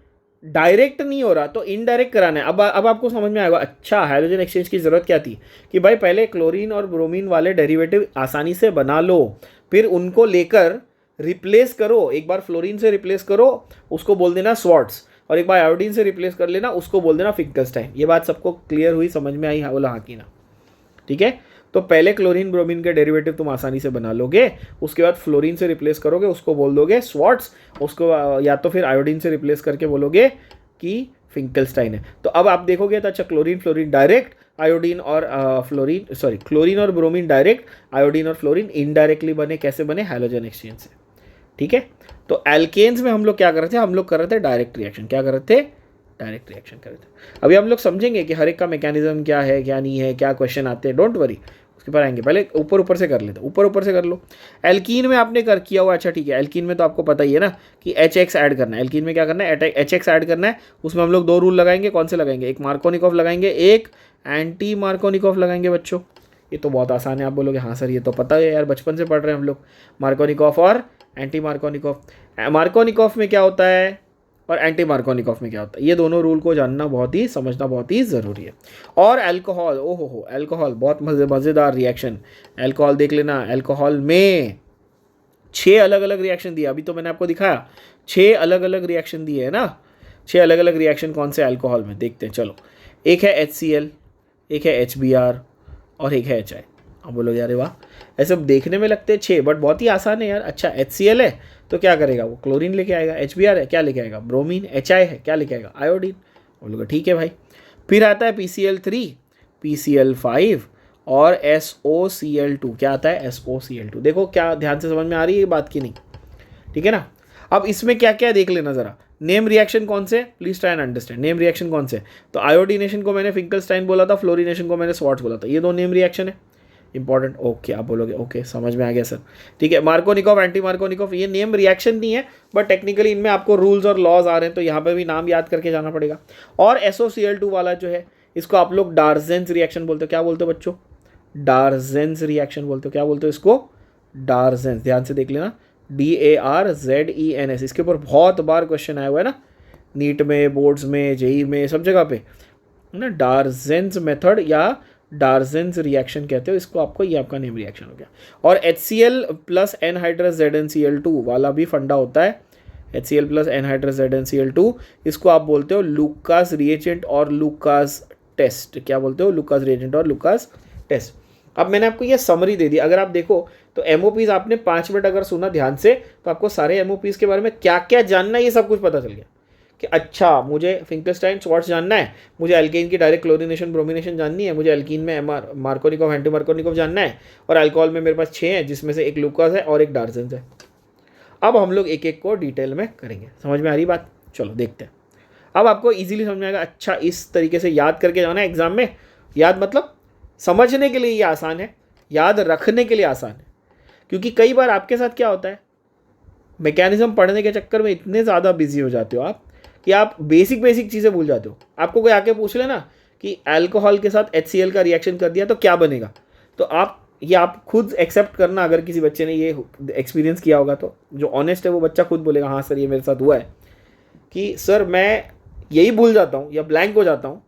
डायरेक्ट नहीं हो रहा तो इनडायरेक्ट कराना है। अब आपको समझ में आएगा अच्छा हैलोजन एक्सचेंज की ज़रूरत क्या थी, कि भाई पहले क्लोरीन और ब्रोमीन वाले डेरिवेटिव आसानी से बना लो, फिर उनको लेकर रिप्लेस करो। एक बार फ्लोरीन से रिप्लेस करो, उसको बोल देना स्वार्ट्स, और एक बार आयोडीन से रिप्लेस कर लेना, उसको बोल देना फिंकलस्टाइन। ये बात सबको क्लियर हुई, समझ में आई, बोला हाँ कि ना, ठीक है। तो पहले क्लोरीन ब्रोमीन के डेरिवेटिव तुम आसानी से बना लोगे, उसके बाद फ्लोरीन से रिप्लेस करोगे, उसको बोल दोगे स्वार्ट्स, उसको या तो फिर आयोडीन से रिप्लेस करके बोलोगे कि फिंकलस्टाइन है। तो अब आप देखोगे तो अच्छा क्लोरीन फ्लोरीन डायरेक्ट, आयोडीन और क्लोरीन और ब्रोमीन डायरेक्ट, आयोडीन और फ्लोरीन इनडायरेक्टली बने। कैसे बने, हैलोजन एक्सचेंज से, ठीक है। तो एल्केन्स में हम लोग क्या कर रहे थे, हम लोग कर रहे थे डायरेक्ट रिएक्शन। क्या कर रहे थे, डायरेक्ट रिएक्शन कर देते हैं। अभी हम लोग समझेंगे कि हर एक का मैकेनिज्म क्या है, क्या नहीं है, क्या क्वेश्चन आते हैं, डोंट वरी, उसके पर आएंगे। पहले ऊपर ऊपर से कर लेते हैं, ऊपर ऊपर से कर लो। एल्कीन में आपने कर किया हुआ, अच्छा ठीक है। एल्कीन में तो आपको पता ही है ना कि HX ऐड करना है। एल्कीन में क्या करना है, HX ऐड करना है। उसमें हम लोग 2 रूल लगाएंगे, कौन से लगाएंगे, एक मार्कोनिकॉफ लगाएंगे, एक एंटी मार्कोनिकॉफ लगाएंगे बच्चों। ये तो बहुत आसान है। आप बोलोगे हाँ सर ये तो पता है यार, बचपन से पढ़ रहे हैं हम लोग, मार्कोनिकॉफ और एंटी मार्कोनिकॉफ। मार्कोनिकॉफ में क्या होता है और एंटी मार्कोनिकॉफ में क्या होता है, ये दोनों रूल को जानना बहुत ही, समझना बहुत ही ज़रूरी है। और अल्कोहल, ओहो हो, अल्कोहल बहुत मज़ेदार रिएक्शन। अल्कोहल देख लेना, अल्कोहल में 6 अलग अलग रिएक्शन दिया, अभी तो मैंने आपको दिखाया 6 अलग अलग रिएक्शन दिए है ना। 6 अलग अलग रिएक्शन कौन से अल्कोहल में, देखते हैं चलो। एक है HCl, एक है HBr और एक है HI। अब बोलोगे अरे वाह, ऐसे देखने में लगते हैं 6 बट बहुत ही आसान है यार। अच्छा HCl है तो क्या करेगा वो, क्लोरीन लेके आएगा। HBr है क्या लेके आएगा, ब्रोमीन। HI है क्या लेके आएगा, आयोडीन। बोलोगे ठीक है भाई। फिर आता है PCl3, PCl5 और SOCl2। क्या आता है, SOCl2। देखो क्या ध्यान से समझ में आ रही है ये बात की नहीं, ठीक है ना। अब इसमें क्या क्या देख लेना ज़रा, नेम रिएक्शन कौन से, please try and understand. Name reaction कौन से, तो आयोडीनेशन को मैंने फिंकलस्टाइन बोला था, फ्लोरीनेशन को मैंने स्वार्ट्ज बोला था। ये 2 नेम रिएक्शन है इंपॉर्टेंट। ओके आप बोलोगे ओके समझ में आ गया सर, ठीक है। मार्कोनिकॉफ, एंटी मार्कोनिकॉफ, ये नेम रिएक्शन नहीं है बट टेक्निकली इनमें आपको रूल्स और लॉज आ रहे हैं, तो यहाँ पर भी नाम याद करके जाना पड़ेगा। और SOCl2 वाला जो है, इसको आप लोग डार्जेंस रिएक्शन बोलते हो। क्या बोलते हो बच्चों, डार्जेंस रिएक्शन बोलते हो। क्या बोलते हो इसको, डार्जेंस। ध्यान से देख लेना, DARZENS। इसके ऊपर बहुत बार क्वेश्चन आया हुआ है ना, नीट में, बोर्ड्स में, JEE में, सब जगह पे है ना। डार्जेंस मेथड या डार्जेंस रिएक्शन कहते हो इसको आपको, ये आपका नेम रिएक्शन हो गया। और HCl प्लस एनहाइड्रस ZnCl2 वाला भी फंडा होता है। HCl प्लस एनहाइड्रस ZnCl2, इसको आप बोलते हो लुकास रिएजेंट और लुकास टेस्ट। क्या बोलते हो, लुकास रिएजेंट और लुकास टेस्ट। अब मैंने आपको ये समरी दे दी, अगर आप देखो तो MOPs आपने 5 मिनट अगर सुना ध्यान से तो आपको सारे MOPs के बारे में क्या क्या जानना है ये सब कुछ पता चल गया। कि अच्छा मुझे फिंकलस्टाइन स्वार्ट्ज जानना है, मुझे अल्केन की डायरेक्ट क्लोरीनेशन ब्रोमिनेशन जाननी है, मुझे अल्कीन में मार्कोनिकॉफ एंटी मार्कोनिकॉफ जानना है, और अल्कोहल में मेरे पास 6 हैं जिसमें से एक लुकास है और एक डार्जेंस है। अब हम लोग एक एक को डिटेल में करेंगे। समझ में आ रही बात, चलो देखते हैं। अब आपको इजीली समझ में आएगा। अच्छा इस तरीके से याद करके जाना है एग्जाम में। याद मतलब समझने के लिए ये आसान है, याद रखने के लिए आसान है। क्योंकि कई बार आपके साथ क्या होता है, मैकेनिज्म पढ़ने के चक्कर में इतने ज़्यादा बिजी हो जाते हो आप कि आप बेसिक चीज़ें भूल जाते हो। आपको कोई आके पूछ लेना कि अल्कोहल के साथ HCl का रिएक्शन कर दिया तो क्या बनेगा, तो आप खुद एक्सेप्ट करना। अगर किसी बच्चे ने ये एक्सपीरियंस किया होगा तो जो ऑनेस्ट है वो बच्चा खुद बोलेगा हाँ सर ये मेरे साथ हुआ है, कि सर मैं यही भूल जाता हूँ या ब्लैंक हो जाता हूँ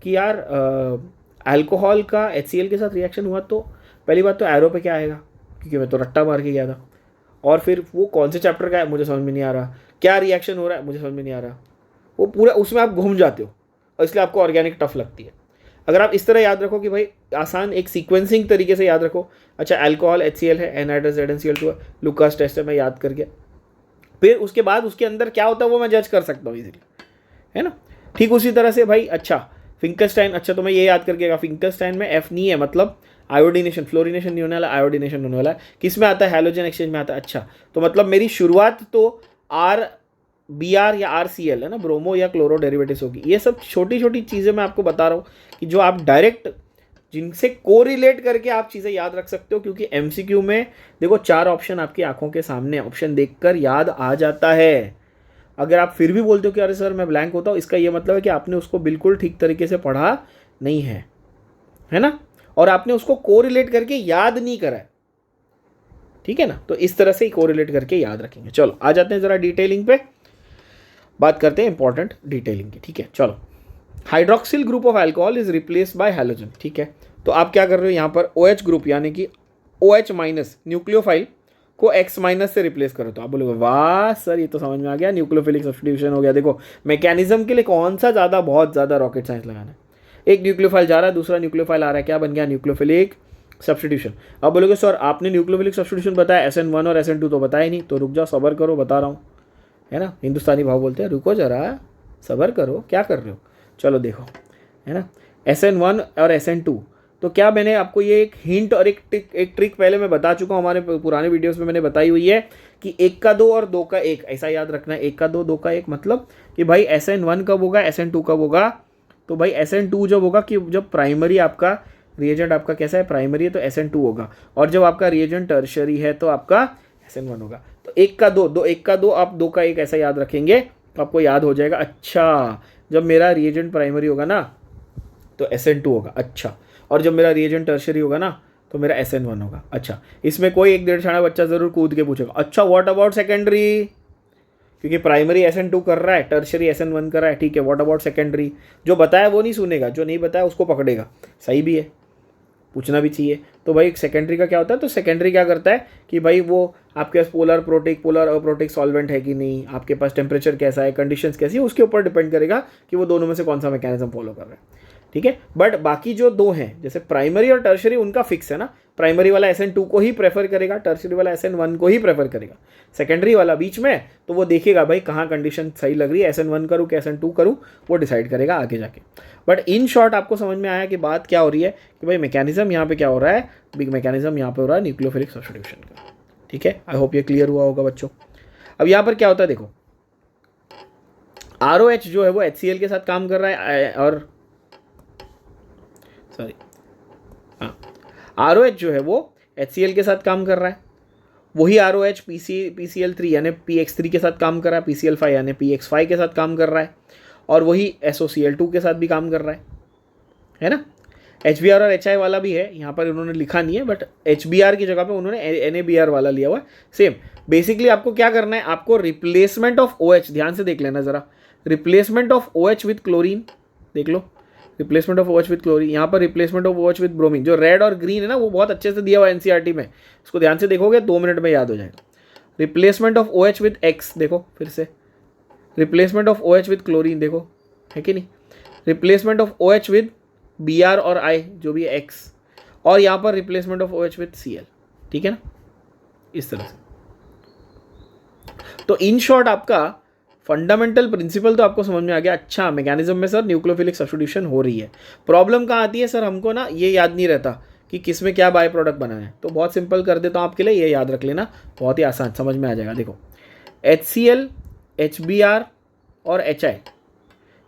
कि यार अल्कोहल का HCl के साथ रिएक्शन हुआ तो पहली बात तो एरो पे क्या आएगा, क्योंकि मैं तो रट्टा मार के गया था। और फिर वो कौन से चैप्टर का है मुझे समझ में नहीं आ रहा, क्या रिएक्शन हो रहा है मुझे समझ में नहीं आ रहा, वो पूरा उसमें आप घूम जाते हो और इसलिए आपको ऑर्गेनिक टफ लगती है। अगर आप इस तरह याद रखो कि भाई आसान एक सीक्वेंसिंग तरीके से याद रखो, अच्छा अल्कोहल HCl है, एनहाइड्रस ZnCl2 है, लुकास टेस्ट है, मैं याद करके फिर उसके बाद उसके अंदर क्या होता है वो मैं जज कर सकता हूँ इजीली, है ना। ठीक उसी तरह से भाई अच्छा फिंकलस्टाइन, अच्छा तो मैं ये याद करके फिंकलस्टाइन में F नहीं है मतलब आयोडीनेशन, फ्लोरीनेशन नहीं होने वाला, आयोडीनेशन होने वाला है। किस में आता है, हैलोजन एक्सचेंज में आता है। अच्छा तो मतलब मेरी शुरुआत तो RBr या RCl है ना, ब्रोमो या क्लोरो डेरिवेटिव्स होगी। ये सब छोटी छोटी चीज़ें मैं आपको बता रहा हूँ कि जो आप डायरेक्ट जिनसे कोरिलेट करके आप चीज़ें याद रख सकते हो। क्योंकि MCQ में देखो 4 ऑप्शन आपकी आंखों के सामने, ऑप्शन देखकर याद आ जाता है। अगर आप फिर भी बोलते हो कि अरे सर मैं ब्लैंक होता हूँ, इसका ये मतलब है कि आपने उसको बिल्कुल ठीक तरीके से पढ़ा नहीं है ना, और आपने उसको कोरिलेट करके याद नहीं करा है, ठीक है ना। तो इस तरह से ही कोरिलेट करके याद रखेंगे। चलो आ जाते हैं ज़रा डिटेलिंग पे, बात करते हैं इंपॉर्टेंट डिटेलिंग की, ठीक है। चलो hydroxyl group of alcohol is replaced by halogen, ठीक है। तो आप क्या कर रहे हो यहाँ पर OH ग्रुप यानी कि OH माइनस न्यूक्लियोफाइल को X माइनस से रिप्लेस करो। तो आप बोलोगे वाह सर ये तो समझ में आ गया, न्यूक्लियोफिलिक सब्स्टिट्यूशन हो गया। देखो मैकेनिज्म के लिए कौन सा ज़्यादा बहुत ज़्यादा रॉकेट साइंस लगाना है, एक न्यूक्लियोफाइल जा रहा है दूसरा न्यूक्लियोफाइल आ रहा है, क्या बन गया, न्यूक्लियोफिलिक सब्स्टिट्यूशन। अब बोलोगे सर आपने न्यूक्लियोफिलिक सब्स्टिट्यूशन बताया, SN1 और SN2 तो बताया ही नहीं। तो रुक जाओ सबर करो, बता रहा हूँ, है ना। हिंदुस्तानी भाव बोलते हैं रुको जरा सबर करो, क्या कर रहे हो। चलो देखो, है ना, SN1 और SN2 तो क्या मैंने आपको ये एक हिंट और एक ट्रिक पहले मैं बता चुका हूँ, हमारे पुराने वीडियोस में मैंने बताई हुई है कि 1 का 2 और 2 का 1 ऐसा याद रखना है। 1 का 2 2 का 1 मतलब कि भाई SN1 कब होगा, SN2 कब होगा। तो भाई SN2 जब होगा कि जब प्राइमरी आपका रिएजेंट आपका कैसा है, प्राइमरी है तो SN2 होगा, और जब आपका रिएजेंट टर्शरी है तो आपका SN1 होगा। तो 1 का 2 1 का 2 आप 2 का 1 ऐसा याद रखेंगे तो आपको याद हो जाएगा। अच्छा, जब मेरा रिएजेंट प्राइमरी होगा ना तो SN2 होगा। अच्छा, और जब मेरा रिएजेंट टर्शरी होगा ना तो मेरा SN1 होगा। अच्छा, इसमें कोई एक 1.5 बच्चा ज़रूर कूद के पूछेगा, अच्छा व्हाट अबाउट सेकेंडरी, क्योंकि प्राइमरी SN2 कर रहा है, टर्शरी SN1 कर रहा है, ठीक है, व्हाट अबाउट सेकेंडरी। जो बताया वो नहीं सुनेगा, जो नहीं बताया उसको पकड़ेगा। सही भी है, पूछना भी चाहिए। तो भाई सेकेंडरी का क्या होता है, तो सेकेंडरी क्या करता है कि भाई वो आपके पास polar protic polar aprotic solvent है कि नहीं, आपके पास टेम्परेचर कैसा है, कंडीशंस कैसी है, उसके ऊपर डिपेंड करेगा कि वो दोनों में से कौन सा मैकेनिज्म फॉलो कर रहा है। ठीक है, बट बाकी जो दो हैं जैसे प्राइमरी और टर्शरी उनका फिक्स है ना, प्राइमरी वाला SN2 को ही प्रेफर करेगा, टर्शरी वाला SN1 को ही प्रेफर करेगा। सेकेंडरी वाला बीच में तो वो देखेगा भाई कहाँ कंडीशन सही लग रही है, SN1 करूँ कि SN2 करूँ, वो डिसाइड करेगा आगे जाके। बट इन शॉर्ट आपको समझ में आया कि बात क्या हो रही है कि भाई मैकेनिज्म यहाँ पे क्या हो रहा है, बिग मैकेनिज्म यहाँ पे हो रहा है न्यूक्लियोफिलिक सब्स्टिट्यूशन का। ठीक है, आई होप ये क्लियर हुआ होगा बच्चों। अब यहाँ पर क्या होता है देखो, ROH जो है वो HCl के साथ काम कर रहा है, और सॉरी हाँ, ROH जो है वो HCl के साथ काम कर रहा है, वही ROH PCl3 यानी PX3 के साथ काम कर रहा है, PCl5 यानी PX5 के साथ काम कर रहा है, और वही SOCl2 के साथ भी काम कर रहा है ना। HBr और HI वाला भी है, यहाँ पर उन्होंने लिखा नहीं है, बट HBr की जगह पे उन्होंने NaBr वाला लिया हुआ है। सेम बेसिकली आपको क्या करना है, आपको रिप्लेसमेंट ऑफ OH, ध्यान से देख लेना ज़रा, replacement of OH with chlorine, देख लो replacement of OH with chlorine, यहाँ पर replacement of OH with bromine, जो रेड और ग्रीन है ना वो बहुत अच्छे से दिया हुआ है NCERT में, इसको ध्यान से देखोगे 2 मिनट में याद हो जाएगा। Replacement of OH with X, देखो फिर से replacement of OH with chlorine, देखो है कि नहीं, replacement of OH with Br और I जो भी है X, और यहाँ पर replacement of OH with Cl। ठीक है ना, इस तरह से। तो इन शॉर्ट आपका फंडामेंटल प्रिंसिपल तो आपको समझ में आ गया। अच्छा, मैकेनिज्म में सर न्यूक्लियोफिलिक सब्स्टिट्यूशन हो रही है, प्रॉब्लम कहाँ आती है सर, हमको ना ये याद नहीं रहता कि किस में क्या बाय प्रोडक्ट बना है, तो बहुत सिंपल कर देता हूँ आपके लिए, ये याद रख लेना, बहुत ही आसान समझ में आ जाएगा। देखो HCl, HBr और HI,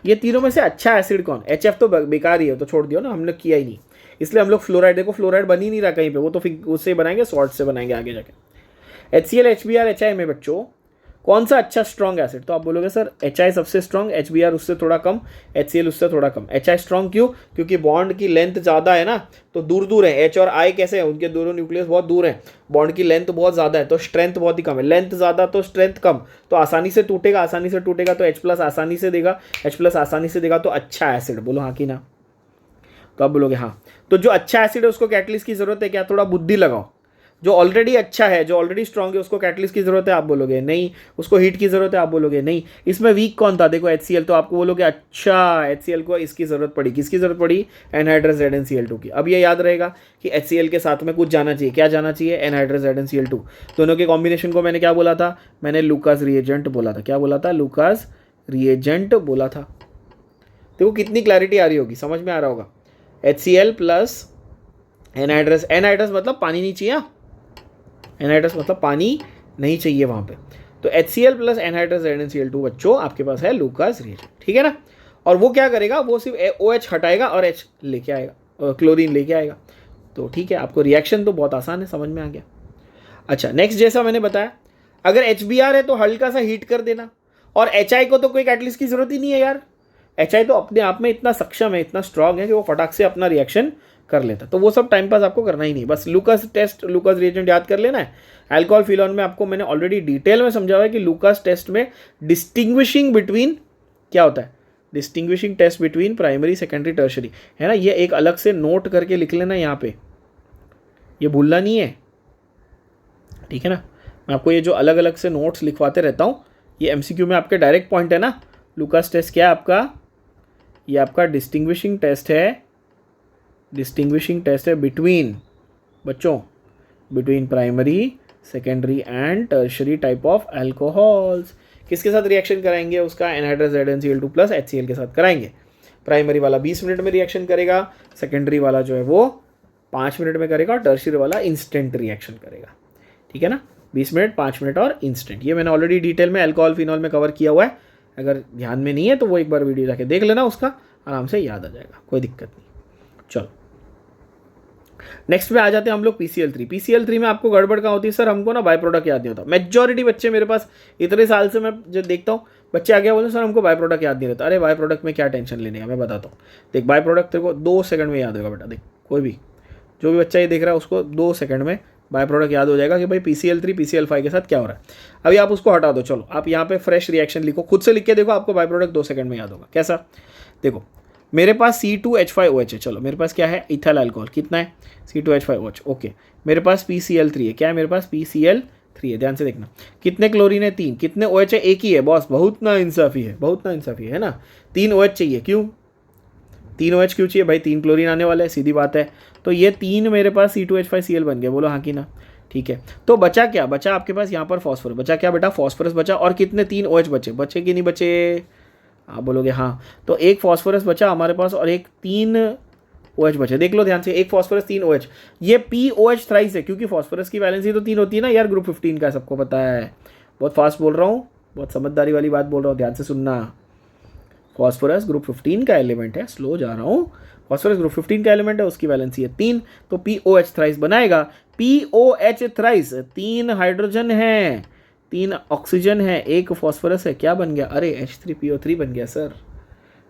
ये तीनों में से अच्छा एसिड कौन, HF तो बेकार ही है, तो छोड़ दियो ना, हमने किया ही नहीं, इसलिए हम लोग फ्लोराइड, देखो फ्लोराइड बन ही नहीं रहा कहीं पे, वो तो फिर उससे बनाएंगे, सॉल्ट से बनाएंगे आगे जाके। HCl, HBr, HI में बच्चों कौन सा अच्छा स्ट्रॉन्ग एसिड, तो आप बोलोगे सर HI सबसे स्ट्रॉन्ग, HBr उससे थोड़ा कम, HCl उससे थोड़ा कम। HI स्ट्रॉन्ग क्यों, क्योंकि बॉन्ड की लेंथ ज़्यादा है ना, तो दूर दूर है, H और I कैसे हैं, उनके दोनों न्यूक्लियस बहुत दूर हैं, बॉन्ड की लेंथ बहुत ज़्यादा है तो स्ट्रेंथ बहुत ही कम है, लेंथ ज़्यादा तो स्ट्रेंथ कम, तो आसानी से टूटेगा, आसानी से टूटेगा तो H+ आसानी से देगा, H+ आसानी से देगा, तो अच्छा एसिड, बोलो हाँ कि ना, तो आप बोलोगे हाँ। तो जो अच्छा एसिड है उसको कैटलिस्ट की ज़रूरत है क्या, थोड़ा बुद्धि लगाओ, जो ऑलरेडी अच्छा है, जो ऑलरेडी स्ट्रॉन्ग है, उसको कैटलिस्ट की जरूरत है, आप बोलोगे नहीं, उसको हीट की जरूरत है, आप बोलोगे नहीं। इसमें वीक कौन था, देखो HCl, तो आपको बोलोगे अच्छा HCl को इसकी जरूरत पड़ी, किसकी जरूरत पड़ी, एनहाइड्रस ZnCl2 की। अब ये याद रहेगा कि HCl के साथ में कुछ जाना चाहिए, क्या जाना चाहिए, एनहाइड्रस ZnCl2, दोनों के कॉम्बिनेशन को मैंने क्या बोला था, मैंने लूकास रिएजेंट बोला था, क्या बोला था, लूकास रिएजेंट बोला था। देखो कितनी क्लैरिटी आ रही होगी, समझ में आ रहा होगा। HCl प्लस एनहाइड्रस, एनहाइड्रस मतलब पानी नहीं चाहिए, एनहाइड्रस मतलब पानी नहीं चाहिए वहाँ पे, तो HCl प्लस एनहाइड्रस ZnCl2 बच्चों आपके पास है लूकास रिएजेंट। ठीक है ना, और वो क्या करेगा, वो सिर्फ OH हटाएगा और H लेके आएगा, क्लोरीन लेके आएगा। तो ठीक है, आपको रिएक्शन तो बहुत आसान है, समझ में आ गया। अच्छा, नेक्स्ट जैसा मैंने बताया, अगर HBr है तो हल्का सा हीट कर देना, और HI को तो कोई कैटलिस्ट की जरूरत ही नहीं है यार, HI तो अपने आप में इतना सक्षम है, इतना स्ट्रांग है कि वो फटाक से अपना रिएक्शन कर लेता, तो वो सब टाइम पास आपको करना ही नहीं, बस लूकास टेस्ट, लूकास रिएजेंट याद कर लेना है। अल्कोहल फिनोल में आपको मैंने ऑलरेडी डिटेल में समझा हुआ है कि लूकास टेस्ट में डिस्टिंग्विशिंग बिटवीन क्या होता है, distinguishing test between primary secondary tertiary, है ना, ये एक अलग से नोट करके लिख लेना यहाँ पे, ये भूलना नहीं है। ठीक है ना, मैं आपको ये जो अलग अलग से नोट्स लिखवाते रहता हूँ, ये MCQ में आपके डायरेक्ट पॉइंट है ना। लूकास टेस्ट क्या है आपका, ये आपका डिस्टिंग्विशिंग टेस्ट है, डिस्टिंग्विशिंग टेस्ट है बिटवीन बच्चों, between primary secondary and tertiary type of alcohols. किसके साथ रिएक्शन कराएंगे उसका, एनहाइड्रस ZnCl2 प्लस HCl के साथ कराएंगे। प्राइमरी वाला 20 मिनट में रिएक्शन करेगा, सेकेंडरी वाला जो है वो 5 मिनट में करेगा और टर्शियरी वाला इंस्टेंट रिएक्शन करेगा। ठीक है ना, 20 मिनट, 5 मिनट और इंस्टेंट। ये मैंने ऑलरेडी डिटेल में अल्कोहल फिनॉल में कवर किया हुआ है, अगर ध्यान में नहीं है तो वो एक बार वीडियो जाके देख लेना, उसका आराम से याद आ जाएगा, कोई दिक्कत नहीं। चलो नेक्स्ट पे आ जाते हैं हम लोग PCl3। PCl3 में आपको गड़बड़ कहाँ होती है सर, हमको ना बाय प्रोडक्ट याद नहीं होता। मेजॉरिटी बच्चे मेरे पास इतने साल से मैं जब देखता हूँ बच्चे आगे बोलते हैं सर हमको बाय प्रोडक्ट याद नहीं रहता। अरे बाय प्रोडक्ट में क्या टेंशन लेने का, मैं बताता हूँ। देख बाय प्रोडक्ट तेरे को 2 सेकंड में याद होगा बेटा। देख कोई भी जो भी बच्चा ये देख रहा है उसको 2 सेकंड में बाय प्रोडक्ट याद हो जाएगा कि भाई PCl3 PCl5 के साथ क्या हो रहा है। अभी आप उसको हटा दो, चलो आप यहाँ पे फ्रेश रिएक्शन लिखो, खुद से लिख के देखो, आपको बाय प्रोडक्ट 2 सेकंड में याद होगा। कैसा, देखो मेरे पास C2H5OH है, चलो मेरे पास क्या है, इथाइल अल्कोहल, कितना है C2H5OH, ओके। मेरे पास PCl3 है, क्या है मेरे पास PCl3 है, ध्यान से देखना। कितने क्लोरीन है, 3। कितने OH है, एक ही है बॉस, बहुत ना इंसाफी है, बहुत ना इंसाफी है ना। 3 OH चाहिए, क्यों 3 OH क्यों चाहिए भाई, 3 क्लोरीन आने वाला है, सीधी बात है। तो ये 3 मेरे पास C2H5Cl बन गया, बोलो हाँ कि ना। ठीक है, तो बचा क्या, बचा आपके पास यहाँ पर फॉस्फोरस, बचा क्या बेटा, फॉस्फोरस बचा। और कितने 3 OH बचे, बचे कि नहीं बचे, आप बोलोगे हाँ। तो एक फॉस्फोरस बचा हमारे पास और एक 3 OH बचे। देख लो ध्यान से, एक फॉस्फोरस 3 OH, ये POH थ्राइस है, क्योंकि फॉस्फोरस की वैलेंसी तो 3 होती है ना यार, ग्रुप 15 का, सबको पता है। बहुत फास्ट बोल रहा हूँ, बहुत समझदारी वाली बात बोल रहा हूँ, ध्यान से सुनना। फॉस्फोरस ग्रुप 15 का एलिमेंट है, स्लो जा रहा हूँ। फॉस्फोरस ग्रुप 15 का एलिमेंट है, उसकी वैलेंसी है 3, तो POH थ्राइस बनाएगा। POH थ्राइस 3 हाइड्रोजन है, 3 ऑक्सीजन है, 1 फॉस्फोरस है, क्या बन गया, अरे H3PO3 बन गया सर,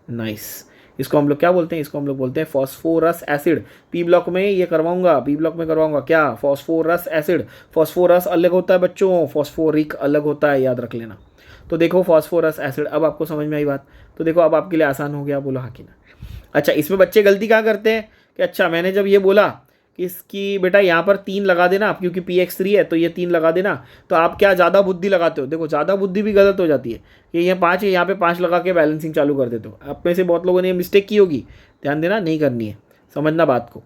नाइस। इसको हम लोग क्या बोलते हैं, इसको हम लोग बोलते हैं फॉस्फोरस एसिड। पी ब्लॉक में ये करवाऊंगा, पी ब्लॉक में करवाऊंगा क्या, फॉस्फोरस एसिड। फॉस्फोरस अलग होता है बच्चों, फॉस्फोरिक अलग होता है, याद रख लेना। तो देखो फॉस्फोरस एसिड, अब आपको समझ में आई बात। तो देखो अब आपके लिए आसान हो गया, बोलो हाँ कि ना। अच्छा, इसमें बच्चे गलती क्या करते हैं कि अच्छा मैंने जब ये बोला कि इसकी बेटा यहाँ पर 3 लगा देना, क्योंकि PX3 है तो ये 3 लगा देना, तो आप क्या ज़्यादा बुद्धि लगाते हो। देखो ज़्यादा बुद्धि भी गलत हो जाती है, कि ये 5 है, यहाँ पे 5 लगा के बैलेंसिंग चालू कर देते हो। आप में से बहुत लोगों ने ये मिस्टेक की होगी, ध्यान देना, नहीं करनी है, समझना बात को।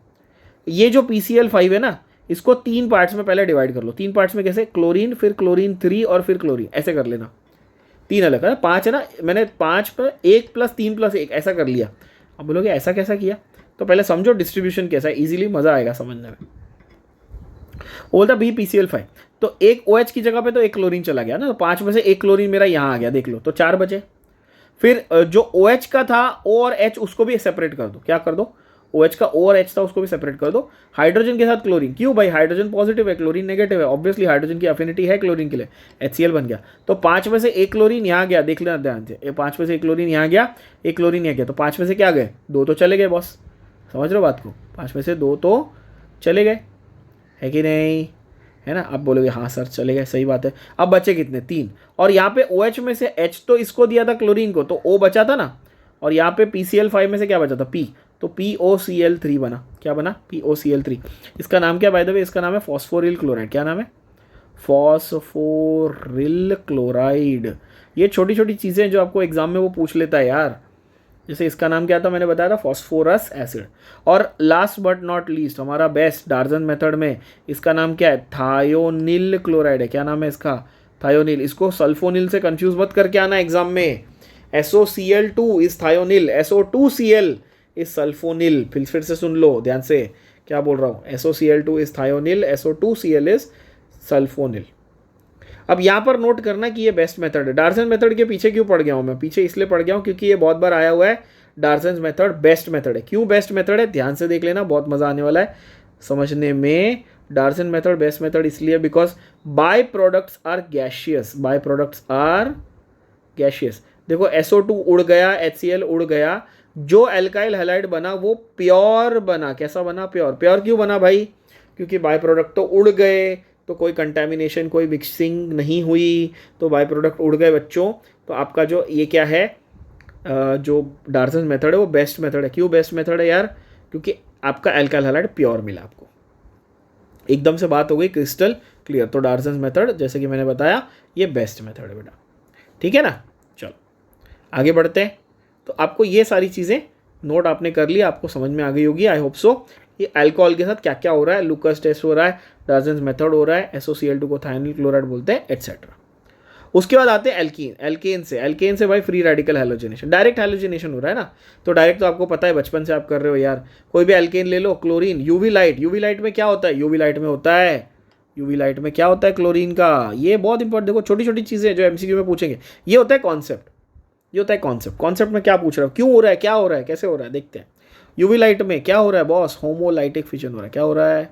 ये जो PCl5 है ना, इसको 3 पार्ट्स में पहले डिवाइड कर लो। 3 पार्ट्स में कैसे, क्लोरीन, फिर क्लोरीन 3 और फिर क्लोरीन, ऐसे कर लेना। 3 अलग है, 5 है ना, मैंने 5 पर 1 + 3 + 1 ऐसा कर लिया। अब बोलोगे ऐसा कैसा किया, तो पहले समझो डिस्ट्रीब्यूशन कैसा है, इजीली मज़ा आएगा समझने में। बोलता PCl5, तो एक OH की जगह पे तो एक क्लोरीन चला गया ना, तो 5 में से एक क्लोरीन मेरा यहाँ आ गया, देख लो, तो 4 बचे। फिर जो OH का था O और H, उसको भी सेपरेट कर दो। क्या कर दो, OH का O और H था उसको भी सेपरेट कर दो। हाइड्रोजन के साथ क्लोरीन, क्यों भाई, हाइड्रोजन पॉजिटिव है, क्लोरीन नेगेटिव है, ऑब्वियसली हाइड्रोजन की अफिनिटी है क्लोरीन के लिए, HCl बन गया। तो 5 में से एक क्लोरीन यहाँ गया, देख लेना ध्यान से, 5 में से एक क्लोरीन यहाँ गया, एक क्लोरीन यहाँ गया, तो 5 में से क्या गए, 2 तो चले गए बॉस, समझ रहे हो बात को, 5 में से 2 तो चले गए, है कि नहीं, है ना। अब बोलोगे हाँ सर चले गए, सही बात है। अब बचे कितने, 3, और यहाँ पे OH में से H तो इसको दिया था क्लोरीन को, तो O बचा था ना, और यहाँ पे PCl5 में से क्या बचा था, P, तो POCl3 बना। क्या बना, POCl3। इसका नाम क्या बाय द वे, इसका नाम है फॉस्फोरिल क्लोराइड। क्या नाम है, फॉस्फोरिल क्लोराइड। ये छोटी छोटी चीज़ें जो आपको एग्जाम में वो पूछ लेता है यार, जैसे इसका नाम क्या था, मैंने बताया था फॉस्फोरस एसिड। और लास्ट बट नॉट लीस्ट, हमारा बेस्ट डार्जन मेथड में, इसका नाम क्या है, थायोनिल क्लोराइड है। क्या नाम है इसका, थायोनिल। इसको सल्फोनिल से कंफ्यूज मत करके आना एग्जाम में। SOCl2 is thionyl, SO2Cl is sulphonyl. फिर से सुन लो ध्यान से क्या बोल रहा हूँ, SOCl2 is thionyl, SO2Cl is sulphonyl. अब यहाँ पर नोट करना कि ये बेस्ट मेथड है। डार्सन मेथड के पीछे क्यों पड़ गया हूँ मैं, पीछे इसलिए पड़ गया हूँ क्योंकि ये बहुत बार आया हुआ है। डार्सन मेथड बेस्ट मेथड है, क्यों बेस्ट मेथड है, ध्यान से देख लेना, बहुत मज़ा आने वाला है समझने में। डार्सन मेथड बेस्ट मेथड इसलिए because by products are gaseous, by products are gaseous. देखो SO2 उड़ गया, HCl उड़ गया, जो एल्काइल हैलाइड बना वो प्योर बना। कैसा बना, प्योर। प्योर क्यों बना भाई, क्योंकि बाय प्रोडक्ट तो उड़ गए, तो कोई कंटेमिनेशन, कोई मिक्सिंग नहीं हुई, तो बाय प्रोडक्ट उड़ गए बच्चों। तो आपका जो ये क्या है, जो डार्सन मेथड है वो बेस्ट मेथड है। क्यों बेस्ट मेथड है यार, क्योंकि आपका एल्काइल हैलाइड प्योर मिला आपको। एकदम से बात हो गई क्रिस्टल क्लियर। तो डार्सन मेथड जैसे कि मैंने बताया ये बेस्ट मेथड है बेटा, ठीक है ना। चलो आगे बढ़ते हैं। तो आपको ये सारी चीज़ें नोट आपने कर लिया, आपको समझ में आ गई होगी, आई होप सो। ये अल्कोहल के साथ क्या क्या हो रहा है, लुकस टेस्ट हो रहा है, डार्जन्स मेथड हो रहा है, SOCl2 को थायोनिल क्लोराइड बोलते हैं, एटसेट्रा। उसके बाद आते हैं एल्कीन। एल्केन से भाई free radical halogenation, direct halogenation हो रहा है ना, तो डायरेक्ट तो आपको पता है, बचपन से आप कर रहे हो यार। कोई भी एल्केन ले लो, क्लोरीन, यूवी लाइट में क्या होता है, यूवी लाइट में क्या होता है क्लोरीन का, ये बहुत इंपॉर्टेंट, देखो छोटी छोटी चीज़ें जो एमसीक्यू में पूछेंगे, ये होता है कॉन्सेप्ट। कॉन्सेप्ट में क्या पूछ रहा है, क्यों हो रहा है, क्या हो रहा है, कैसे हो रहा है, देखते हैं। यूवी लाइट में क्या हो रहा है बॉस, होमोलाइटिक फिशन हो रहा है। क्या हो रहा है,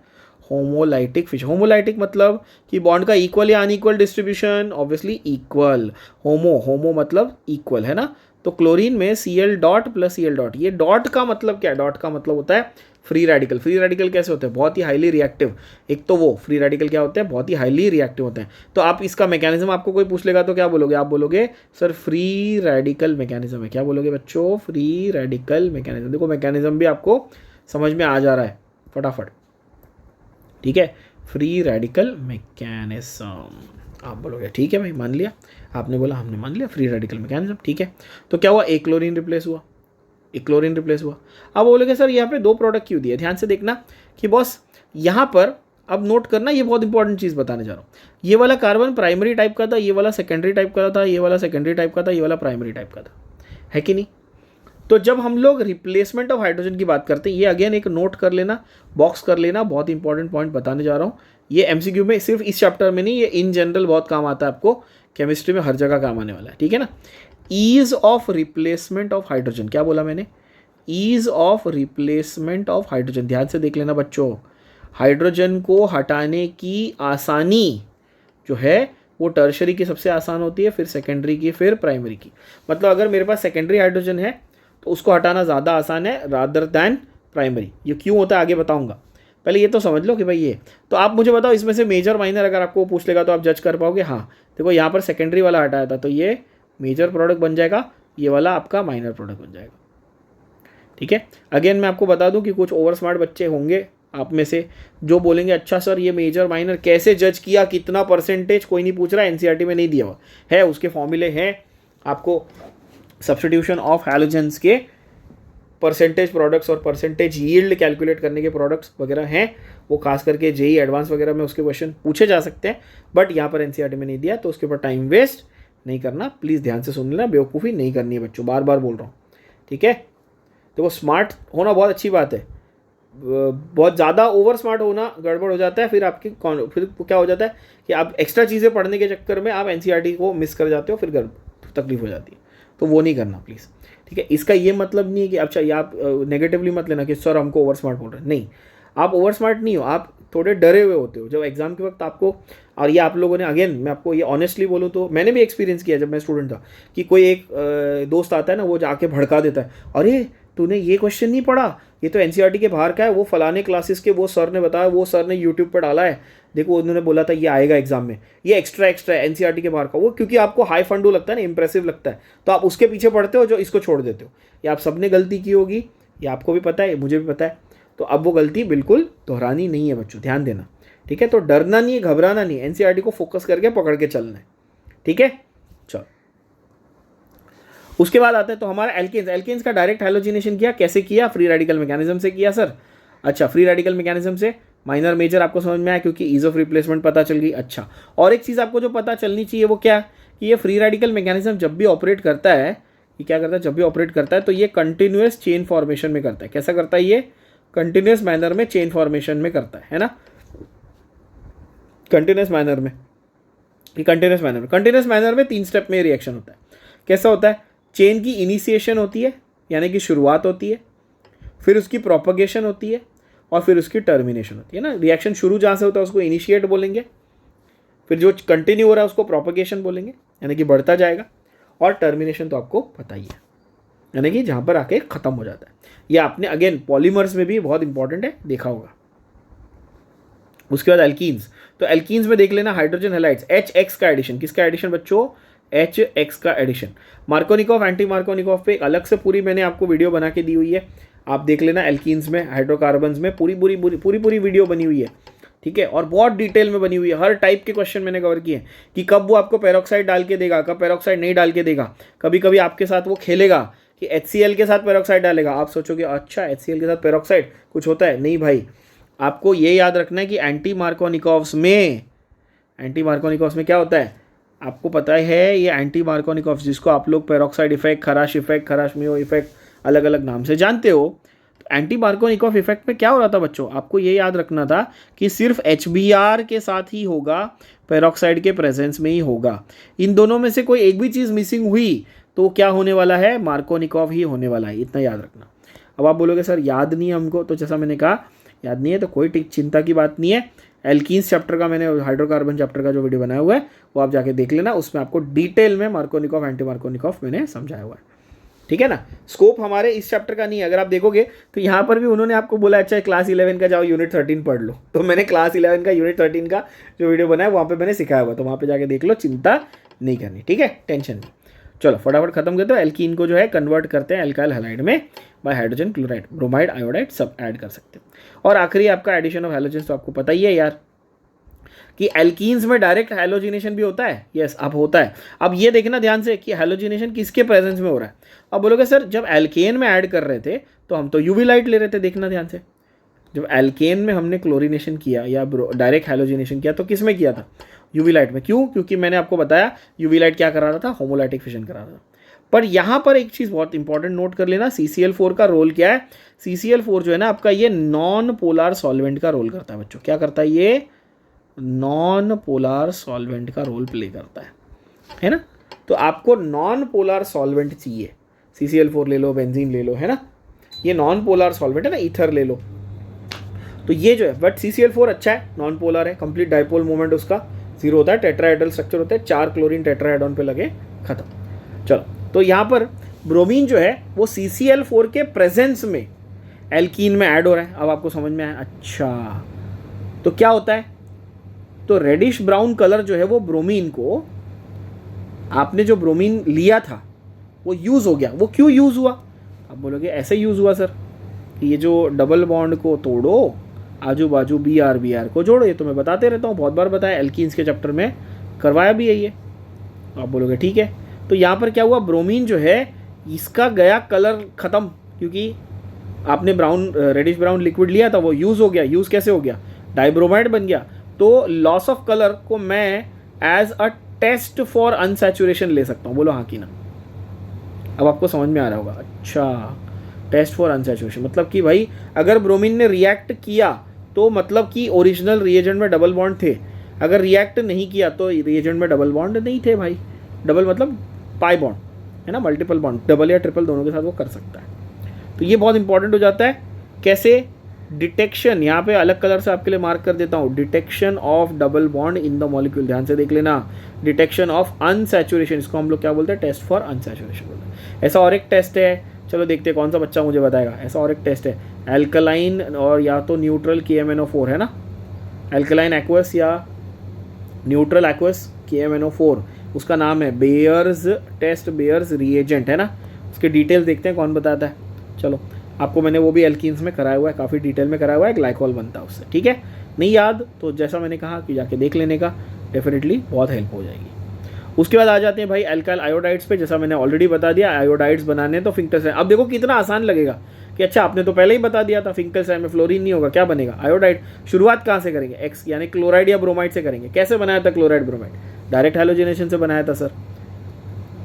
होमोलाइटिक फिशन। होमोलाइटिक मतलब कि बॉन्ड का इक्वल या अनइक्वल डिस्ट्रीब्यूशन, ऑब्वियसली इक्वल। होमो मतलब इक्वल, है ना। तो क्लोरीन में Cl dot plus Cl dot, ये डॉट का मतलब क्या है, डॉट का मतलब होता है फ्री रेडिकल। फ्री रेडिकल कैसे होते हैं, बहुत ही हाईली रिएक्टिव। एक तो वो फ्री रेडिकल क्या होते हैं, बहुत ही हाईली रिएक्टिव होते हैं। तो आप इसका मैकेनिज्म आपको कोई पूछ लेगा तो क्या बोलोगे, आप बोलोगे सर फ्री रेडिकल मैकेनिज्म है। क्या बोलोगे बच्चों, फ्री रेडिकल मैकेनिज्म। देखो मैकेनिज्म भी आपको समझ में आ जा रहा है फटाफट, ठीक है। फ्री रेडिकल मैकेनिज्म आप बोलोगे, ठीक है भाई, मान लिया, आपने बोला, हमने मान लिया, फ्री रेडिकल मैकेनिज्म, ठीक है। तो क्या हुआ, एक क्लोरीन रिप्लेस हुआ। अब बोलोगे सर यहाँ पे 2 प्रोडक्ट क्यों दिए। ध्यान से देखना कि बॉस यहाँ पर अब नोट करना, ये बहुत इंपॉर्टेंट चीज़ बताने जा रहा हूँ। ये वाला कार्बन प्राइमरी टाइप का था, ये वाला सेकेंडरी टाइप का था, ये वाला सेकेंडरी टाइप का था, ये वाला प्राइमरी टाइप का था, है कि नहीं। तो जब हम लोग रिप्लेसमेंट ऑफ हाइड्रोजन की बात करते हैं, ये अगेन एक नोट कर लेना, बॉक्स कर लेना, बहुत इंपॉर्टेंट पॉइंट बताने जा रहा हूँ। ये एमसीक्यू में सिर्फ इस चैप्टर में नहीं, ये इन जनरल बहुत काम आता है आपको, केमिस्ट्री में हर जगह काम आने वाला है, ठीक है ना। Ease of replacement of hydrogen, क्या बोला मैंने, ease of replacement of hydrogen. ध्यान से देख लेना बच्चों, हाइड्रोजन को हटाने की आसानी जो है वो टर्शरी की सबसे आसान होती है, फिर सेकेंडरी की, फिर प्राइमरी की। मतलब अगर मेरे पास सेकेंडरी हाइड्रोजन है तो उसको हटाना ज़्यादा आसान है रादर दैन प्राइमरी। ये क्यों होता है आगे बताऊंगा, पहले ये तो समझ लो कि भाई ये। तो आप मुझे बताओ इसमें से मेजर माइनर अगर आपको पूछ लेगा तो आप जज कर पाओगे। हाँ देखो यहाँ पर सेकेंडरी वाला हटाया था तो ये मेजर प्रोडक्ट बन जाएगा, ये वाला आपका माइनर प्रोडक्ट बन जाएगा, ठीक है। अगेन मैं आपको बता दूं कि कुछ ओवर स्मार्ट बच्चे होंगे आप में से जो बोलेंगे अच्छा सर ये मेजर माइनर कैसे जज किया, कितना परसेंटेज, कोई नहीं पूछ रहा, एनसीईआरटी में नहीं दिया हुआ है, उसके फॉर्मूले हैं। आपको सब्स्टिट्यूशन ऑफ हैलोजेंस के परसेंटेज प्रोडक्ट्स और परसेंटेज यील्ड कैलकुलेट करने के प्रोडक्ट्स वगैरह हैं, वो खास करके जेई एडवांस वगैरह में उसके क्वेश्चन पूछे जा सकते हैं, बट यहाँ पर एनसीईआरटी में नहीं दिया, तो उसके ऊपर टाइम वेस्ट नहीं करना। प्लीज़ ध्यान से सुन लेना, बेवकूफ़ी नहीं करनी है बच्चों, बार बार बोल रहा हूँ, ठीक है। देखो स्मार्ट होना बहुत अच्छी बात है, बहुत ज़्यादा ओवर स्मार्ट होना गड़बड़ हो जाता है, फिर क्या हो जाता है कि आप एक्स्ट्रा चीज़ें पढ़ने के चक्कर में आप एनसीईआरटी को मिस कर जाते हो, फिर तकलीफ हो जाती है, तो वो नहीं करना प्लीज़, ठीक है। इसका ये मतलब नहीं है कि अच्छा ये आप नेगेटिवली मत लेना कि सर हमको ओवर स्मार्ट बोल रहे हैं, नहीं, आप ओवर स्मार्ट नहीं हो, आप थोड़े डरे हुए होते हो जब एग्जाम के वक्त आपको। और ये आप लोगों ने, अगेन मैं आपको ये ऑनेस्टली बोलूँ तो मैंने भी एक्सपीरियंस किया जब मैं स्टूडेंट था, कि कोई एक दोस्त आता है ना, वो जाके भड़का देता है, अरे तूने ये क्वेश्चन नहीं पढ़ा, ये तो एनसीईआरटी के बाहर का है, वो फलाने क्लासेस के वो सर ने बताया, वो सर ने यूट्यूब पर डाला है, देखो उन्होंने बोला था ये आएगा एग्जाम में, ये एक्स्ट्रा एनसीईआरटी के बाहर का। वो क्योंकि आपको हाई फंडू लगता है ना, इंप्रेसिव लगता है, तो आप उसके पीछे पढ़ते हो, जो इसको छोड़ देते हो। ये आप सबने गलती की होगी, ये आपको भी पता है, मुझे भी पता है, तो अब वो गलती बिल्कुल दोहरानी नहीं है बच्चों, ध्यान देना, ठीक है। तो डरना नहीं है, घबराना नहीं है, एनसीईआरटी को फोकस करके पकड़ के चलना है, ठीक है। चलो उसके बाद आता है तो हमारा एल्केन्स का डायरेक्ट हैलोजिनेशन किया, कैसे किया, फ्री रेडिकल मैकेनिज्म से किया सर। अच्छा, फ्री रेडिकल मैकेनिज्म से माइनर मेजर आपको समझ में आया, क्योंकि ईज ऑफ रिप्लेसमेंट पता चल गई। अच्छा, और एक चीज़ आपको जो पता चलनी चाहिए वो क्या, कि ये फ्री रेडिकल मैकेनिज्म जब भी ऑपरेट करता है, ये क्या करता है, जब भी ऑपरेट करता है तो ये कंटिन्यूस चेन फॉर्मेशन में करता है। कैसा करता है, ये कंटिन्यूस मैनर में चेन फॉर्मेशन में करता है ना, कंटिन्यूस मैनर में। कंटिन्यूस मैनर में 3 स्टेप में रिएक्शन होता है। कैसा होता है, चेन की इनिशिएशन होती है, यानी कि शुरुआत होती है, फिर उसकी प्रोपगेशन होती है, और फिर उसकी टर्मिनेशन होती है ना। रिएक्शन शुरू जहाँ से होता है उसको इनिशिएट बोलेंगे, फिर जो कंटिन्यू हो रहा है उसको प्रोपगेशन बोलेंगे, यानी कि बढ़ता जाएगा, और टर्मिनेशन तो आपको पता ही है, यानी कि जहाँ पर आके ख़त्म हो जाता है। ये आपने अगेन पॉलीमर्स में भी बहुत इंपॉर्टेंट है, देखा होगा। उसके बाद एल्कीन्स, तो एल्कीन्स में देख लेना हाइड्रोजन हैलाइड्स, HX का एडिशन, किसका एडिशन बच्चों, HX का एडिशन। मार्कोनिकॉफ, एंटी मार्कोनिकॉफ पे एक अलग से पूरी मैंने आपको वीडियो बना के दी हुई है, आप देख लेना। एल्कीन्स में, हाइड्रोकार्बन्स में पूरी वीडियो बनी हुई है, ठीक है, और बहुत डिटेल में बनी हुई है। हर टाइप के क्वेश्चन मैंने कवर किए कि कब वो आपको पेरोक्साइड डाल के देगा, कब पेरोक्साइड नहीं डाल के देगा। कभी कभी आपके साथ वो खेलेगा कि HCl के साथ पेरोक्साइड डालेगा, आप सोचोगे अच्छा HCl के साथ पेरोक्साइड कुछ होता है, नहीं भाई। आपको ये याद रखना है कि एंटी मार्कोनिकॉफ्स में क्या होता है, आपको पता है ये एंटी मार्कोनिकॉफ, जिसको आप लोग पेरोक्साइड इफेक्ट, खराश-मियो इफेक्ट अलग अलग नाम से जानते हो। तो एंटी मार्कोनिकॉफ इफेक्ट में क्या हो रहा था बच्चों, आपको ये याद रखना था कि सिर्फ HBr के साथ ही होगा, पेरोक्साइड के प्रेजेंस में ही होगा। इन दोनों में से कोई एक भी चीज़ मिसिंग हुई तो क्या होने वाला है, मार्कोनिकॉफ ही होने वाला है, इतना याद रखना। अब आप बोलोगे सर याद नहीं है हमको, तो जैसा मैंने कहा याद नहीं है तो कोई चिंता की बात नहीं है। एल्कीन्स चैप्टर का मैंने हाइड्रोकार्बन चैप्टर का जो वीडियो बनाया हुआ है वो आप जाके देख लेना, उसमें आपको डिटेल में मार्कोनिकॉफ एंटी मार्कोनिकॉफ मैंने समझाया हुआ है, ठीक है ना। स्कोप हमारे इस चैप्टर का नहीं है, अगर आप देखोगे तो यहाँ पर भी उन्होंने आपको बोला अच्छा क्लास 11 का जाओ यूनिट 13 पढ़ लो, तो मैंने क्लास 11 का यूनिट 13 का जो वीडियो बनाया वहाँ पे मैंने सिखाया हुआ, तो वहाँ पे जाके देख लो, चिंता नहीं करनी, ठीक है, टेंशन नहीं। चलो फटाफट खत्म करते हो। एल्कीन को जो है कन्वर्ट करते हैं एल्काइल हैलाइड में bye hydrogen chloride, bromide, iodide सब ऐड कर सकते हैं। और आखिरी आपका एडिशन ऑफ हैलोजन्स, तो आपको पता ही है यार कि एल्कीन्स में डायरेक्ट हैलोजिनेशन भी होता है, यस अब होता है। अब ये देखना ध्यान से कि हैलोजिनेशन किसके प्रेजेंस में हो रहा है। अब बोलोगे सर जब एल्केन में ऐड कर रहे थे तो हम तो यूवी लाइट ले रहे थे, देखना ध्यान से, जब एल्केन में हमने क्लोरीनेशन किया या डायरेक्ट हैलोजिनेशन किया तो किस में किया था, यूवी लाइट में। क्यों, क्योंकि मैंने आपको बताया यूवी लाइट क्या करा रहा था, होमोलाइटिक फिशन करा रहा था। पर यहाँ पर एक चीज़ बहुत इंपॉर्टेंट नोट कर लेना, CCl4 का रोल क्या है। CCl4 जो है ना आपका, ये नॉन पोलर सॉल्वेंट का रोल करता है बच्चों। क्या करता है, ये नॉन पोलर सॉल्वेंट का रोल प्ले करता है ना। तो आपको नॉन पोलर सॉल्वेंट चाहिए, CCl4 ले लो, बेंजीन ले लो, है ना, ये नॉन पोलर सॉल्वेंट है ना, ईथर ले लो। तो ये जो है, बट CCl4 अच्छा है, नॉन पोलर है, कंप्लीट डाइपोल मोमेंट उसका 0 होता है, टेट्राहेड्रल स्ट्रक्चर होता है, 4 क्लोरीन टेट्राहेड्रॉन पे लगे, खत्म। चलो तो यहाँ पर ब्रोमीन जो है वो CCl4 के प्रेजेंस में एल्कीन में ऐड हो रहा है। अब आपको समझ में आया, अच्छा तो क्या होता है, तो रेडिश ब्राउन कलर जो है वो ब्रोमीन को, आपने जो ब्रोमीन लिया था वो यूज़ हो गया। वो क्यों यूज़ हुआ, आप बोलोगे ऐसे यूज़ हुआ सर कि ये जो डबल बॉन्ड को तोड़ो, आजू बाजू BR को जोड़ो, ये तो मैं बताते रहता हूँ, बहुत बार बताया, एल्कीन्स के चैप्टर में करवाया भी है ये। आप बोलोगे ठीक है, तो यहाँ पर क्या हुआ, ब्रोमीन जो है इसका गया कलर ख़त्म, क्योंकि आपने रेडिश ब्राउन लिक्विड लिया था, वो यूज़ हो गया। यूज़ कैसे हो गया, डाइब्रोमाइड बन गया। तो लॉस ऑफ कलर को मैं as a test for unsaturation ले सकता हूँ, बोलो हाँ कि ना। अब आपको समझ में आ रहा होगा, अच्छा टेस्ट फॉर अनसैचुरेशन मतलब कि भाई अगर ब्रोमीन ने रिएक्ट किया तो मतलब कि ओरिजिनल रिएजेंट में डबल बॉन्ड थे, अगर रिएक्ट नहीं किया तो रिएजेंट में डबल बॉन्ड नहीं थे भाई। डबल मतलब पाई बॉन्ड है ना, मल्टीपल बॉन्ड, डबल या ट्रिपल दोनों के साथ वो कर सकता है। तो ये बहुत इंपॉर्टेंट हो जाता है। कैसे, डिटेक्शन, यहाँ पे अलग कलर से आपके लिए मार्क कर देता हूँ, detection of double bond in the molecule, ध्यान से देख लेना। डिटेक्शन ऑफ अनसैचुरेशन, इसको हम लोग क्या बोलते हैं, टेस्ट फॉर अनसैचुरेशन बोलते हैं। ऐसा और एक टेस्ट है, चलो देखते हैं कौन सा बच्चा मुझे बताएगा। ऐसा और एक टेस्ट है, एल्कलाइन और या तो न्यूट्रल KMnO4 है ना, एल्कलाइन एक्वस या न्यूट्रल एक्वस KMnO4, उसका नाम है बेयर्स टेस्ट, बेयर्स रिएजेंट है ना। उसके डिटेल्स देखते हैं कौन बताता है। चलो आपको मैंने वो भी एल्कीन्स में कराया हुआ है, काफ़ी डिटेल में कराया हुआ है, ग्लाइकॉल बनता है उससे, ठीक है। नहीं याद तो जैसा मैंने कहा कि जाके देख लेने का, डेफिनेटली बहुत हेल्प हो जाएगी। उसके बाद आ जाते हैं भाई अल्काइल आयोडाइड्स पे, जैसा मैंने ऑलरेडी बता दिया, आयोडाइड्स बनाने तो फिंकल्सराइन। अब देखो कितना आसान लगेगा कि अच्छा आपने तो पहले ही बता दिया था फिंकल्सराइन में फ्लोरीन नहीं होगा, क्या बनेगा, आयोडाइड। शुरुआत कहाँ से करेंगे, एक्स यानी क्लोराइड या ब्रोमाइड से करेंगे। कैसे बनाया था क्लोराइड ब्रोमाइड, डायरेक्ट हैलोजिनेशन से बनाया था सर।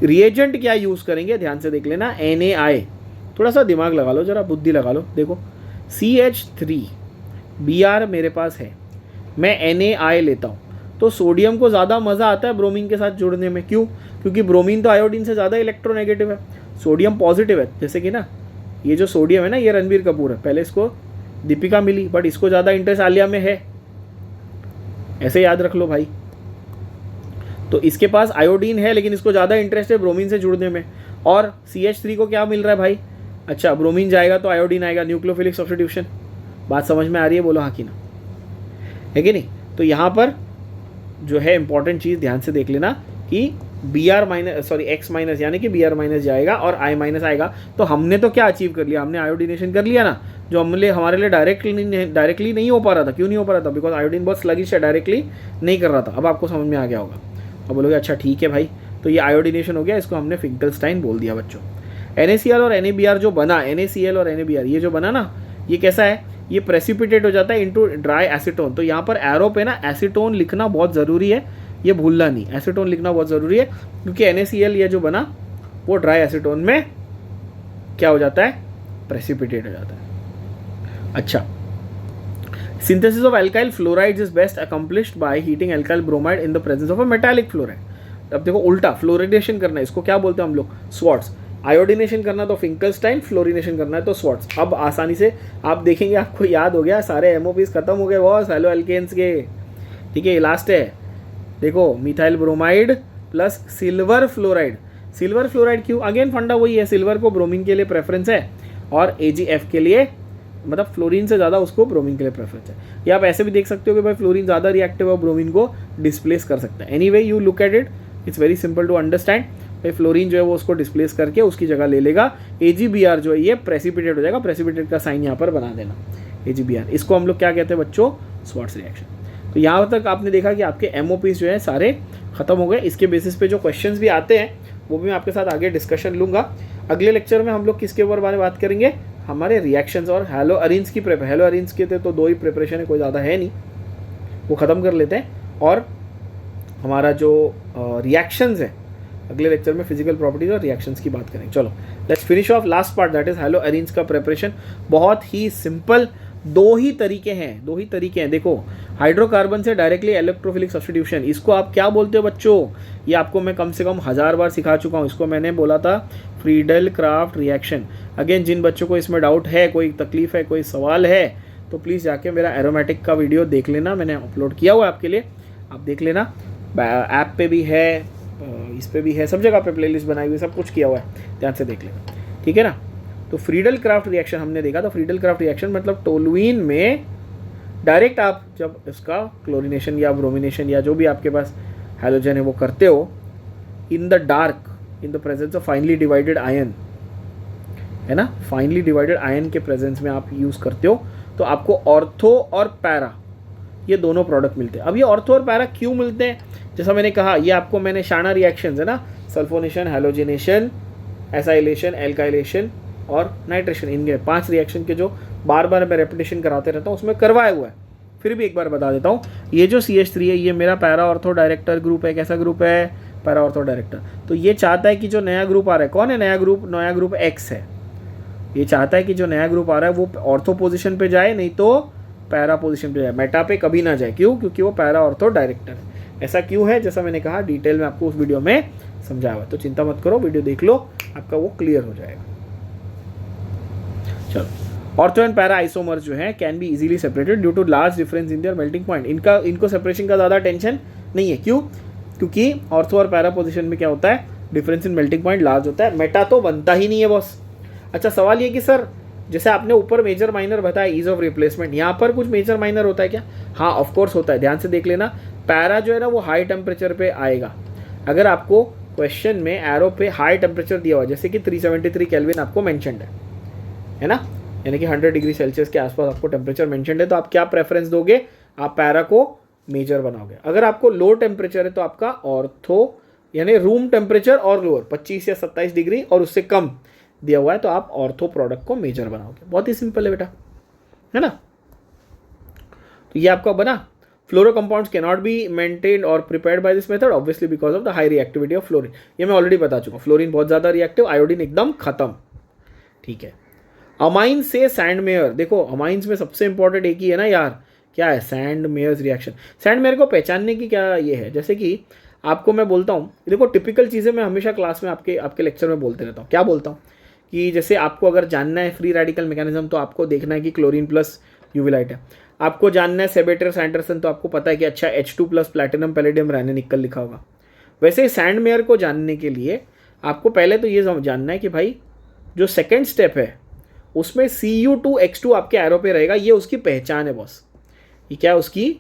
रिएजेंट क्या यूज़ करेंगे, ध्यान से देख लेना, NaI। थोड़ा सा दिमाग लगा लो, जरा बुद्धि लगा लो। देखो CH3Br मेरे पास है, मैं NaI लेता हूँ तो सोडियम को ज़्यादा मज़ा आता है ब्रोमीन के साथ जुड़ने में। क्यों, क्योंकि ब्रोमीन तो आयोडीन से ज़्यादा इलेक्ट्रोनेगेटिव है, सोडियम पॉजिटिव है। जैसे कि ना ये जो सोडियम है ना, ये रणबीर कपूर है, पहले इसको दीपिका मिली बट इसको ज़्यादा इंटरेस्ट आलिया में है, ऐसे याद रख लो भाई। तो इसके पास आयोडीन है लेकिन इसको ज़्यादा इंटरेस्ट है ब्रोमीन से जुड़ने में। और CH3 को क्या मिल रहा है भाई, अच्छा ब्रोमीन जाएगा तो आयोडीन आएगा, न्यूक्लियोफिलिक सब्स्टिट्यूशन। बात समझ में आ रही है, बोलो हाँ कि ना, है कि नहीं। तो यहाँ पर जो है इंपॉर्टेंट चीज़ ध्यान से देख लेना कि X माइनस यानी कि Br- जाएगा और I- आएगा। तो हमने तो क्या अचीव कर लिया, हमने आयोडीनेशन कर लिया ना, जो हमारे लिए डायरेक्टली नहीं हो पा रहा था। क्यों नहीं हो पा रहा था, बिकॉज आयोडीन बहुत स्लगिश है, डायरेक्टली नहीं कर रहा था। अब आपको समझ में आ गया होगा। अब बोलोगे अच्छा ठीक है भाई, तो ये आयोडीनेशन हो गया, इसको हमने फिंकल्स्टाइन बोल दिया बच्चों। NaCl और NaBr जो बना, NaCl और NaBr ये जो बना ना, ये कैसा है, ये प्रेसिपिटेट हो जाता है इनटू ड्राई एसीटोन। तो यहाँ पर एरो पे ना एसीटोन लिखना बहुत ज़रूरी है, ये भूलना नहीं, एसीटोन लिखना बहुत ज़रूरी है, क्योंकि NaCl ये जो बना वो ड्राई एसीटोन में क्या हो जाता है, प्रेसिपिटेट हो जाता है। अच्छा, synthesis of alkyl fluorides is best accomplished by heating alkyl bromide in the presence of a metallic fluoride. अब देखो उल्टा, फ्लोरिनेशन करना है, इसको क्या बोलते हैं हम लोग, स्वाट्स। आयोडिनेशन करना तो फिंकलस्टाइन, फ्लोरिनेशन करना है तो स्वाट्स। अब आसानी से आप देखेंगे, आपको याद हो गया, सारे MOPs खत्म हो गए बॉस हेलो एल्केन्स के। ठीक है, लास्ट है, देखो methyl bromide plus silver fluoride. Silver fluoride क्यों, अगेन फंडा वही है, सिल्वर को ब्रोमीन के लिए प्रेफरेंस है और AgF के लिए, मतलब फ्लोरीन से ज़्यादा उसको ब्रोमीन के लिए प्रेफरेंस है। या आप ऐसे भी देख सकते हो कि भाई फ्लोरीन ज़्यादा रिएक्टिव है और ब्रोमीन को डिस्प्लेस कर सकता है। Anyway you look at it, it's very simple to understand. भाई फ्लोरीन जो है वो उसको डिस्प्लेस करके उसकी जगह ले लेगा। AgBr जो है ये प्रेसिपिटेट हो जाएगा, प्रेसिपिटेट का साइन यहाँ पर बना देना, AgBr। इसको हम लोग क्या कहते हैं बच्चों, स्वाट्स रिएक्शन। तो यहाँ तक आपने देखा कि आपके MOPs जो है सारे खत्म हो गए। इसके बेसिस पे जो क्वेश्चंस भी आते हैं वो भी मैं आपके साथ आगे डिस्कशन लूँगा। अगले लेक्चर में हम लोग किसके ऊपर बारे में बात करेंगे, हमारे रिएक्शंस और हेलो अरेंज की प्रेप। हेलो अरेंज के तो 2 ही प्रिपरेशन है, कोई ज़्यादा है नहीं, वो ख़त्म कर लेते हैं। और हमारा जो रिएक्शंस है अगले लेक्चर में फिजिकल प्रॉपर्टीज और रिएक्शंस की बात करेंगे। चलो let's finish off last part, that is hello arrange का प्रिपरेशन। बहुत ही सिंपल, 2 ही तरीके हैं। देखो, हाइड्रोकार्बन से डायरेक्टली इलेक्ट्रोफिलिक सब्स्टिट्यूशन, इसको आप क्या बोलते हो बच्चों, ये आपको मैं कम से कम 1000 बार सिखा चुका हूँ। इसको मैंने बोला था फ्रीडल क्राफ्ट रिएक्शन। अगेन जिन बच्चों को इसमें डाउट है, कोई तकलीफ है, कोई सवाल है, तो प्लीज़ जाके मेरा एरोमेटिक का वीडियो देख लेना, मैंने अपलोड किया हुआ है आपके लिए, आप देख लेना। ऐप पे भी है, इस पे भी है, सब जगह पे प्लेलिस्ट बनाई हुई, सब कुछ किया हुआ है, ध्यान से देख लेना, ठीक है ना। तो फ्रीडल क्राफ्ट रिएक्शन हमने देखा था। फ्रीडल क्राफ्ट रिएक्शन मतलब टोलुइन में डायरेक्ट आप जब इसका क्लोरिनेशन या ब्रोमिनेशन या जो भी आपके पास हैलोजन है वो करते हो, in the dark, in the presence of finally divided ion, है ना, फाइनली डिवाइडेड आयन के प्रेजेंस में आप यूज़ करते हो, तो आपको ऑर्थो और पैरा ये दोनों प्रोडक्ट मिलते हैं। अब ये ऑर्थो और पैरा क्यों मिलते हैं, जैसा मैंने कहा, ये आपको मैंने शाना रिएक्शंस है ना, सल्फोनेशन, हैलोजिनेशन, एसाइलेशन, एल्काइलेशन और नाइट्रेशन, इनके 5 रिएक्शन के जो बार बार मैं रेपिटेशन कराते रहता हूँ उसमें करवाया हुआ है। फिर भी एक बार बता देता हूँ, ये जो CH3 है ये मेरा पैरा ऑर्थो डायरेक्टर ग्रुप है। कैसा ग्रुप है, पैरा ऑर्थो डायरेक्टर। तो ये चाहता है कि जो नया ग्रुप आ रहा है, कौन है नया ग्रुप X है। ये चाहता है कि जो नया ग्रुप आ रहा है वो ऑर्थो पोजिशन पे जाए, नहीं तो पैरा पोजिशन पे जाए, मेटा पे कभी ना जाए। क्यों, क्योंकि वो पैरा ऑर्थो डायरेक्टर है। ऐसा क्यों है, जैसा मैंने कहा डिटेल में आपको उस वीडियो में समझाया हुआ, तो चिंता मत करो, वीडियो देख लो, आपका वो क्लियर हो जाएगा। चलो, ऑर्थो एंड पैरा आइसोमर्स जो है can be easily separated due to large difference in their melting point. इनको सेपरेशन का ज़्यादा टेंशन नहीं है। क्यों, क्योंकि ऑर्थो और पैरा पोजिशन में क्या होता है, difference in melting point large होता है, मेटा तो बनता ही नहीं है बॉस। अच्छा, सवाल ये कि सर जैसे आपने ऊपर मेजर माइनर बताया ईज ऑफ रिप्लेसमेंट, यहाँ पर कुछ मेजर माइनर होता है क्या, हाँ ऑफकोर्स होता है, ध्यान से देख लेना। पैरा जो है ना वो हाई टेम्परेचर पे आएगा। अगर आपको क्वेश्चन में एरो पे हाई टेम्परेचर दिया हुआ, जैसे कि 373 केल्विन आपको मेंशन्ड है ना, यानी कि 100 डिग्री सेल्सियस के आसपास आपको टेम्परेचर मेंशन्ड है, तो आप क्या प्रेफरेंस दोगे, आप पैरा को मेजर बनाओगे। अगर आपको लो टेम्परेचर है तो आपका ऑर्थो, यानी रूम टेम्परेचर और लोअर 25 या 27 डिग्री और उससे कम दिया हुआ है तो आप ऑर्थो प्रोडक्ट को मेजर बनाओगे। बहुत ही सिंपल है बेटा, है ना। तो ये आपका बना। Fluoro compounds can not be maintained और prepared by this method obviously because of the high reactivity of fluorine. ये मैं ऑलरेडी बता चुका हूँ, फ्लोरीन बहुत ज़्यादा रिएक्टिव, आयोडीन एकदम खत्म, ठीक है। अमाइन से सैंड मेयर, देखो अमाइंस में सबसे इंपॉर्टेंट एक ही है ना यार, क्या है, Sandmeyer's reaction. Sandmeyer को पहचानने की क्या ये है, जैसे कि आपको मैं बोलता हूँ, देखो टिपिकल चीज़ें मैं हमेशा क्लास में आपके लेक्चर में बोलते रहता हूँ। क्या बोलता हूँ कि जैसे आपको अगर जानना है फ्री रेडिकल मैकेनिज्म तो आपको देखना है कि क्लोरीन प्लस यूवी लाइट है। आपको जानना है सेबेटर सैंडरसन तो आपको पता है कि अच्छा H2 प्लस प्लैटिनम पैलेडियम रैने निकल लिखा होगा। वैसे ही सैंड मेयर को जानने के लिए आपको पहले तो ये जानना है कि भाई जो सेकेंड स्टेप है उसमें Cu2X2 आपके एरो पे रहेगा, ये उसकी पहचान है बॉस। ये क्या है, उसकी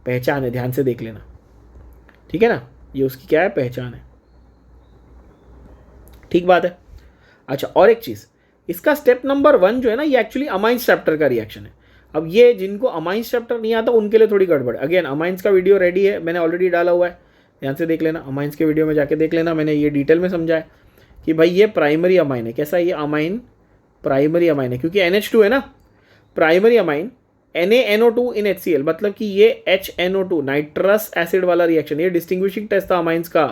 पहचान है, ध्यान से देख लेना, ठीक है ना, ये उसकी क्या है, पहचान है, ठीक बात है। अच्छा, और एक चीज़, इसका स्टेप नंबर 1 जो है ना ये एक्चुअली अमाइंस चैप्टर का रिएक्शन है। अब ये जिनको अमाइंस चैप्टर नहीं आता उनके लिए थोड़ी गड़बड़। अगेन अमाइंस का वीडियो रेडी है, मैंने ऑलरेडी डाला हुआ है, ध्यान से देख लेना, अमाइंस के वीडियो में जाके देख लेना, मैंने ये डिटेल में समझा है कि भाई ये प्राइमरी अमाइन है। कैसा, ये अमाइन प्राइमरी अमाइन है क्योंकि NH2 है ना, प्राइमरी अमाइन NaNO2 इन HCl, मतलब कि ये HNO2 नाइट्रस एसिड वाला रिएक्शन, ये डिस्टिंग्विशिंग टेस्ट था अमाइंस का।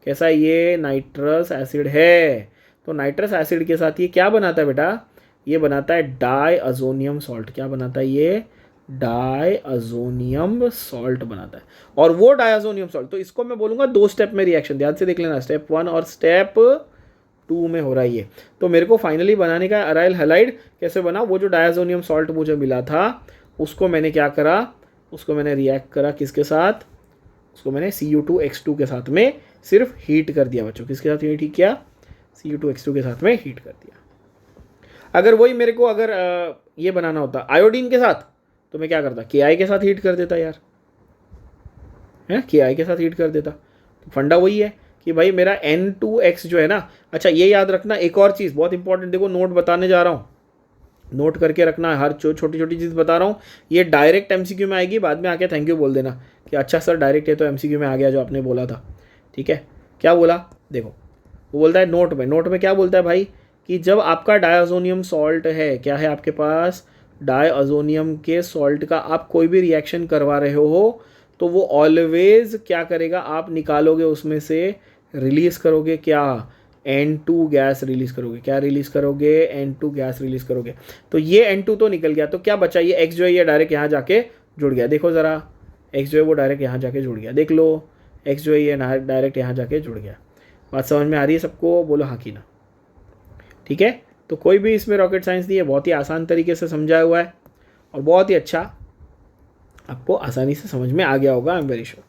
कैसा है? ये नाइट्रस एसिड है, तो नाइट्रस एसिड के साथ ये क्या बनाता है बेटा? ये बनाता है डाइअज़ोनियम सॉल्ट। क्या बनाता है ये? डाइअज़ोनियम सॉल्ट बनाता है। और वो डाइअज़ोनियम सॉल्ट, तो इसको मैं बोलूँगा 2 स्टेप में रिएक्शन, ध्यान से देख लेना, स्टेप 1 और स्टेप 2 में हो रहा है ये। तो मेरे को फाइनली बनाने का अराइल हैलाइड कैसे बना? वो जो डाइअज़ोनियम सॉल्ट मुझे मिला था उसको मैंने क्या करा? उसको मैंने रिएक्ट करा किसके साथ? उसको मैंने Cu2X2 के साथ में सिर्फ हीट कर दिया बच्चों। किसके साथ हीट किया? Cu2X2 के साथ में हीट कर दिया। अगर वही मेरे को अगर ये बनाना होता आयोडीन के साथ, तो मैं क्या करता? Ki के साथ हीट कर देता यार, है, Ki के साथ हीट कर देता। तो फंडा वही है कि भाई मेरा N2X जो है ना, अच्छा ये याद रखना एक और चीज़ बहुत इंपॉर्टेंट, देखो नोट बताने जा रहा हूँ, नोट करके रखना, हर छोटी छोटी चीज़ बता रहा हूँ। ये डायरेक्ट MCQ में आएगी, बाद में आके थैंक यू बोल देना कि अच्छा सर डायरेक्ट ये तो MCQ में आ गया जो आपने बोला था। ठीक है, क्या बोला? देखो वो बोलता है नोट में क्या बोलता है भाई कि जब आपका डाइअज़ोनियम सॉल्ट है, क्या है आपके पास? डाइअज़ोनियम के सॉल्ट का आप कोई भी रिएक्शन करवा रहे हो तो वो ऑलवेज क्या करेगा? आप निकालोगे उसमें से, रिलीज़ करोगे क्या? N2 गैस रिलीज़ करोगे। क्या रिलीज़ करोगे? N2 गैस रिलीज़ करोगे। तो ये N2 तो निकल गया, तो क्या बचा? ये X जो है ये डायरेक्ट यहाँ जाके जुड़ गया। देखो ज़रा, X जो है वो डायरेक्ट यहाँ जाके जुड़ गया, देख लो, X जो है ये डायरेक्ट यहाँ जाके जुड़ गया। बात समझ में आ रही है सबको? बोलो हाँ कि ना। ठीक है, तो कोई भी इसमें रॉकेट साइंस नहीं है, बहुत ही आसान तरीके से समझाया हुआ है और बहुत ही अच्छा आपको आसानी से समझ में आ गया होगा, आई एम वेरी श्योर।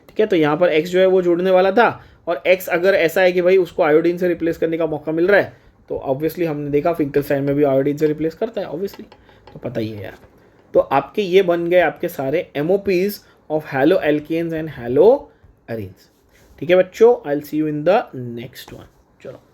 ठीक है, तो यहाँ पर X जो है वो जुड़ने वाला था, और X अगर ऐसा है कि भाई उसको आयोडीन से रिप्लेस करने का मौका मिल रहा है, तो ऑब्वियसली हमने देखा फिंकलस्टाइन में भी आयोडीन से रिप्लेस करता है ऑब्वियसली, तो पता ही है यार। तो आपके ये बन गए आपके सारे MOPs of halo alkanes and halo arenes. ठीक है बच्चों, I will see you in the next one. चलो।